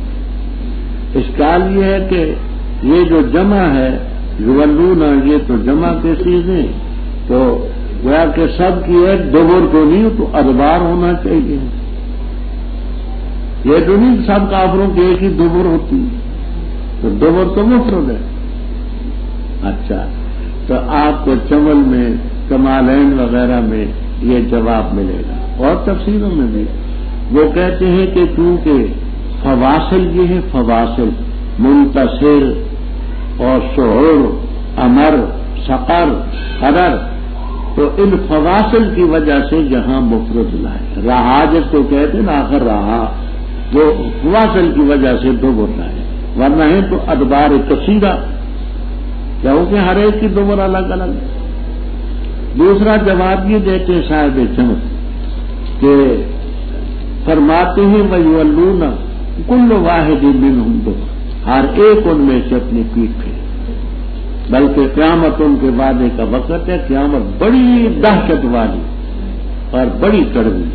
اشکال یہ ہے کہ یہ جو جمع ہے یولون، یہ تو جمع کے چیزیں تو گویا کہ سب کی ایک دبر تو نہیں تو ادبار ہونا چاہیے، یہ تو نہیں سب کافروں کی ایک ہی دبر ہوتی، تو دبر تو مفرد ہے۔ اچھا، تو آپ کو چمل میں کمالین وغیرہ میں یہ جواب ملے گا، اور تفسیروں میں بھی وہ کہتے ہیں کہ چونکہ فواصل یہ ہے، فواصل منتصر اور شعور، امر، سقر، قدر، تو ان فواصل کی وجہ سے یہاں مفرد لائے، رہا جس کو کہتے ہیں نا آخر رہا، وہ فواصل کی وجہ سے دو لائے، ورنہ ہے تو ادبار کثیرہ، کیونکہ ہر ایک کی دبر الگ الگ ہے۔ دوسرا جواب یہ دیتے صاحب چمک کہ فرماتے ہیں وَيُوَلُّونَ كُلُّ وَاحِدٍ مِّنْهُمْ دُبُرَ، ہر ایک ان میں سے اپنی پیٹھ پھیرے، بلکہ قیامت ان کے وعدے کا وقت ہے، قیامت بڑی دہشت والی اور بڑی کڑوی ہے۔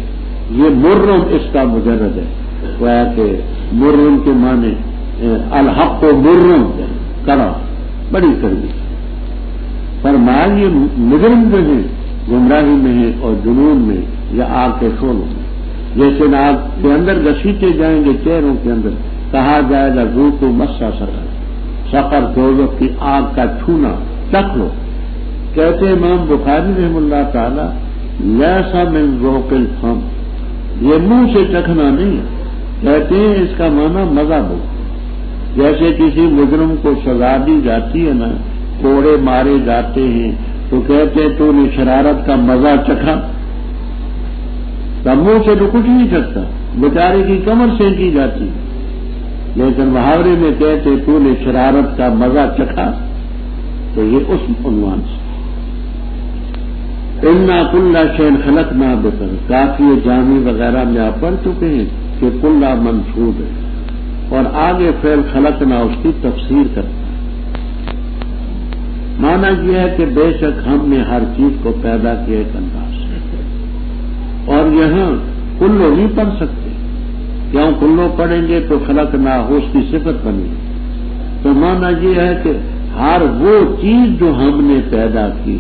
یہ مرم اس کا مجرد ہے، وہ ہے کہ مرم کے معنی الحق و مرم کرا، بڑی کڑوی۔ فرمایا یہ مجرم جو ہیں گمراہی میں ہیں اور جنون میں یا آگ کے شعلوں میں، جیسے آگ کے اندر گھسیٹے جائیں گے چہروں کے اندر، کہا جائے گا ذوقوا مسا سقر، سقر دوزخ کی آگ کا چھونا چکھ لو۔ کہتے امام بخاری رحم اللہ تعالی لیسا من ذوق الفم، یہ منہ سے چکھنا نہیں ہے، کہتے ہیں اس کا معنی مزہ دو۔ جیسے کسی مجرم کو سزا دی جاتی ہے نا، کوڑے مارے جاتے ہیں تو کہتے ہیں تو نے شرارت کا مزہ چکھا، تب منہ سے تو کچھ نہیں چکھتا، بیچارے کی کمر سینکی جاتی ہے، لیکن محاورے میں کہتے تو نے شرارت کا مزہ چکھا، تو یہ اس عنوان سے اِنَّا كُلَّ شَيْءٍ خَلَقْنَاهُ بِقَدَرٍ، کافی جامی وغیرہ میں آپ پڑھ چکے ہیں کہ کلّا منصوب ہے، اور آگے فعل خلقنا اس کی تفسیر کرتا ہے۔ معنی یہ ہے کہ بے شک ہم نے ہر چیز کو پیدا کیا ایک انداز سے، اور یہاں کلو نہیں پڑھ سکتے، کیوں کلو پڑھیں گے تو خلقنا ہو اس کی صفت بنے گی، تو معنی یہ ہے کہ ہر وہ چیز جو ہم نے پیدا کی،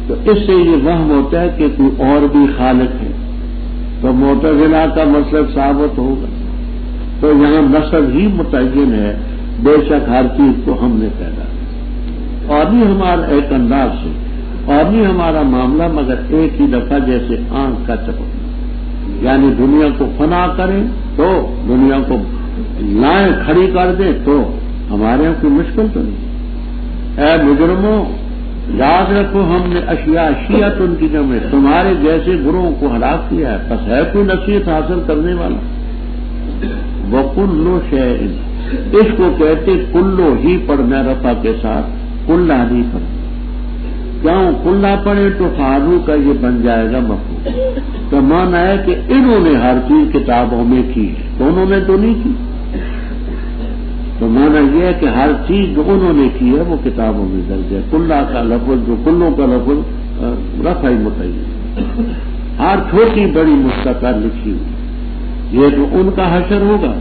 تو اس سے یہ وہم ہوتا ہے کہ کوئی اور بھی خالق ہے، تو معتزلہ کا مسلک ثابت ہوگا، تو یہاں نسب ہی متعین ہے، بے شک ہر چیز کو ہم نے پیدا کیا، اور بھی ہمارا ایک انداز سے، اور بھی ہمارا معاملہ مگر ایک ہی دفعہ جیسے آنکھ کا چپکنا، یعنی دنیا کو فنا کریں تو دنیا کو لائیں کھڑی کر دیں تو ہمارے یہاں کوئی مشکل تو نہیں۔ اے مجرموں یاد رکھو ہم نے اشیاء شیعت ان کی جمع تمہارے جیسے گروہوں کو ہلاک کیا ہے، بس ہے کوئی نصیحت حاصل کرنے والا؟ وَكُلُّ شَيْءٍ، اس کو کہتے کلو ہی پڑھنا رفع کے ساتھ، کلّا نہیں پڑھنا، کیوں کلّا پڑھے تو فعلو کا یہ بن جائے گا مفعول، تو مانا ہے کہ انہوں نے ہر چیز کتابوں میں کی ہے، تو انہوں نے تو نہیں کی، تو مانا یہ ہے کہ ہر چیز جو انہوں نے کی ہے وہ کتابوں میں درج ہے۔ کلّا کا لفظ جو کلوں کا لفظ رفع متعین، ہر چھوٹی بڑی مستقر لکھی ہوئی، یہ تو ان کا حشر ہوگا۔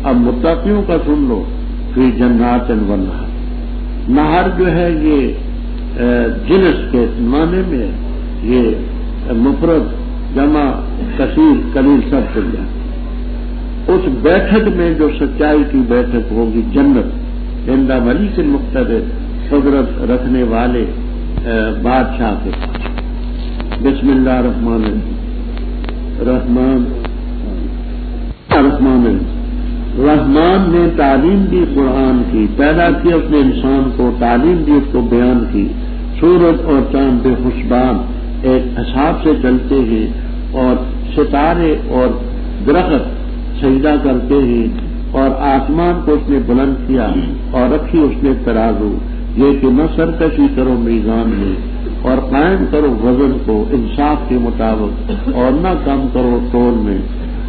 اب متقیوں کا سن لو، فی جنات ونہر، نہر جو ہے یہ جنس کے معنی میں یہ مفرد جمع کثیر قلیل سب چل جائے، اس بیٹھک میں جو سچائی کی بیٹھک ہوگی جنت، عند ملیک المقتدر، قدرت رکھنے والے بادشاہ کے پاس۔ بسم اللہ الرحمن الرحیم، رحمان نے تعلیم دی قرآن کی، پیدا کیا اس نے انسان کو، تعلیم دی اس کو بیان کی۔ سورج اور چاند بے حسبان ایک حساب سے چلتے ہیں، اور ستارے اور درخت سجدہ کرتے ہیں، اور آسمان کو اس نے بلند کیا اور رکھی اس نے ترازو، یہ کہ نہ سرکشی کرو میزان میں، اور قائم کرو وزن کو انصاف کے مطابق، اور نہ کم کرو تول میں،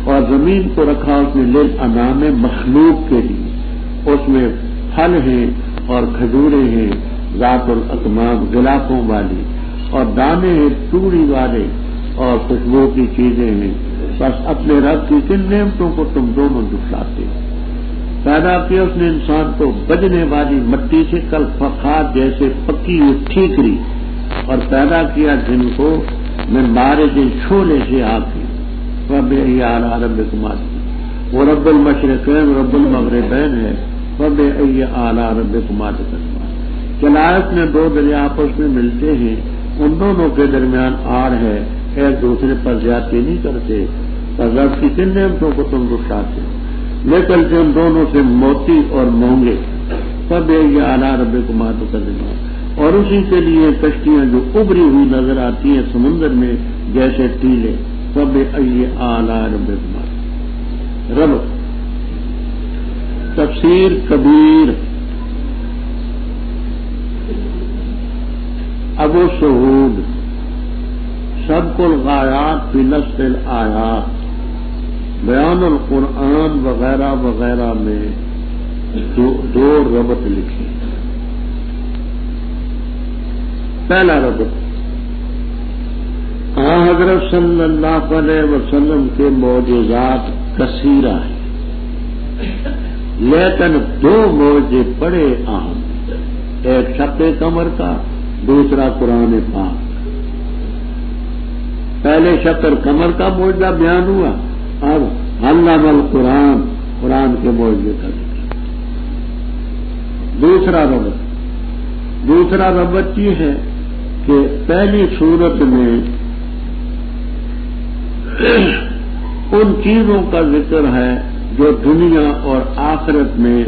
اور زمین کو رکھا اس نے للانام مخلوق کے لیے، اس میں پھل ہیں اور کھجوریں ہیں ذات الاکمام غلافوں والی، اور دانے ہیں چوڑی والے، اور خوشبو کی چیزیں ہیں، بس اپنے رب کی کن نعمتوں کو تم دونوں جھٹلاتے ہو۔ پیدا کیا اس نے انسان کو بجنے والی مٹی سے کل فخار جیسے پکی ہوئی ٹھیکری، اور پیدا کیا جن کو من مارج شعلے سے آگ کی۔ فَبِأَيِّ آلَاءِ رَبِّكُمَا تُكَذِّبَانِ، وہ رب المشرقین رب المغربین ہے۔ فَبِأَيِّ آلَاءِ رَبِّكُمَا تُكَذِّبَانِ، چلائق میں دو دریا آپس میں ملتے ہیں، ان دونوں کے درمیان آڑ ہے، ایک دوسرے پر زیادتی نہیں کرتے، رب کی کن نعمتوں کو تم جھٹلاتے ہو، نکلتے ان دونوں سے موتی اور مونگے۔ فَبِأَيِّ آلَاءِ رَبِّكُمَا تُكَذِّبَانِ، اور اسی کے لیے کشتیاں جو ابری ہوئی نظر آتی ہیں سمندر میں جیسے ٹیلے۔ فَبِأَيِّ آلَاءِ رَبِّكُمَا، رب تفسیر کبیر ابو سعود سبق الغایات فی نسخ الآیات، بیان القرآن وغیرہ وغیرہ میں دو ربط لکھے۔ پہلا ربط، حضرت صلی اللہ علیہ وسلم کے معجزات کثیرہ ہیں، لیکن دو معجزے بڑے اہم، ایک شق قمر کا دوسرا قرآن پاک. پہلے شکر قمر کا معجزہ بیان ہوا، اب علم القرآن، قرآن کے معجزے کا ذکر. دوسرا ربط یہ ہے کہ پہلی صورت میں ان چیزوں کا ذکر ہے جو دنیا اور آخرت میں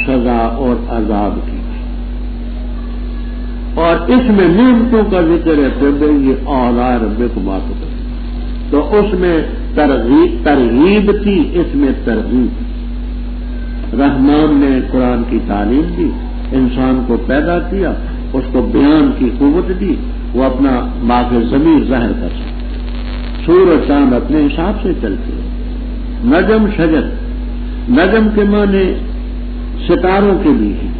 سزا اور عذاب کی، اور اس میں نعمتوں کا ذکر ہے پھر یہ اعلیٰ ربکم بات ہوتا ہے. تو اس میں ترغیب تھی، اس میں ترغیب. رحمان نے قرآن کی تعلیم دی، انسان کو پیدا کیا، اس کو بیان کی قوت دی، وہ اپنا باغ ضمیر ظاہر کر سکتا. سور اور چاند اپنے حساب سے چلتے ہیں. نجم شجر، نجم کے معنی ستاروں کے لیے ہیں،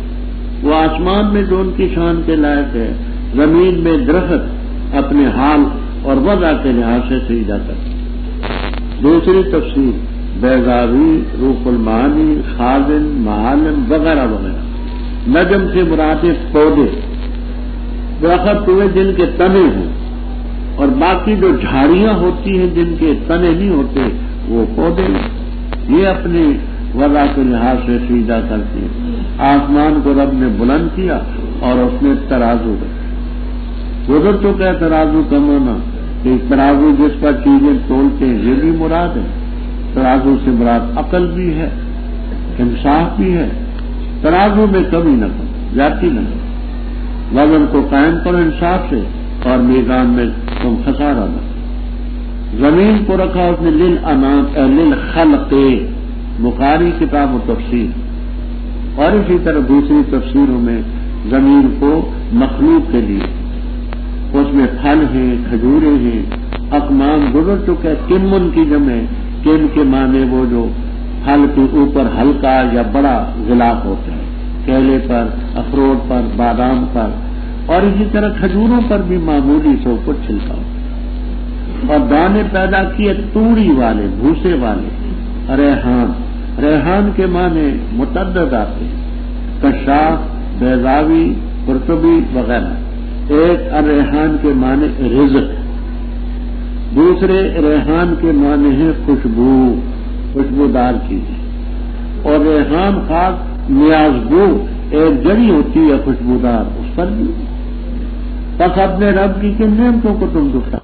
وہ آسمان میں جو ان کی شان کے لائق ہے. زمین میں درخت اپنے حال اور وضع کے لحاظ سے سجدہ کرتے. دوسری تفسیر بیضاوی، روح المعانی، خازن، معالم وغیرہ وغیرہ. نجم سے مراد پودے، درخت ہوئے جن کے تنے ہوں، اور باقی جو جھاڑیاں ہوتی ہیں جن کے تنے نہیں ہوتے وہ پودے، یہ اپنی وضع کے لحاظ سے سجدہ کرتے ہیں. آسمان کو رب نے بلند کیا اور اس نے ترازو رکھا. گزر تو کیا ترازو کا معنی کہ ترازو جس پر چیزیں تولتے ہیں یہ بھی مراد ہے. ترازو سے مراد عقل بھی ہے، انصاف بھی ہے. ترازو میں کمی نہ کرو، زیادتی نہ کرو. وزن کو قائم کرو انصاف سے، اور میدان میں تم خسارہ نہ کرو. زمین کو رکھا اس نے للخلق، بخاری کتاب و تفسیر. اور اسی طرح دوسری تفسیروں میں زمین کو مخلوق کے لیے، اس میں پھل ہیں، کھجورے ہیں، اقمام گزر چکے. کمن کی جمع، کم کے معنی وہ جو پھل کے اوپر ہلکا یا بڑا غلاف ہوتا ہے، کیلے پر، اخروٹ پر، بادام پر، اور اسی طرح کھجوروں پر بھی معمولی سے اوپر چھلکا ہوتا ہے. اور دانے پیدا کیے توڑی والے، بھوسے والے. ریحان، ریحان کے معنی متعدد آتے ہیں، کشاف، بیضاوی، قرطبی وغیرہ. ایک ریحان کے معنی رزق، دوسرے ریحان کے معنی ہے خوشبو، خوشبودار چیزیں. اور ریحان خاص نیازگو ایک جڑی ہوتی ہے خوشبودار، اس پر بھی. بس اپنے رب کی کن نعمتوں کو تم دکھا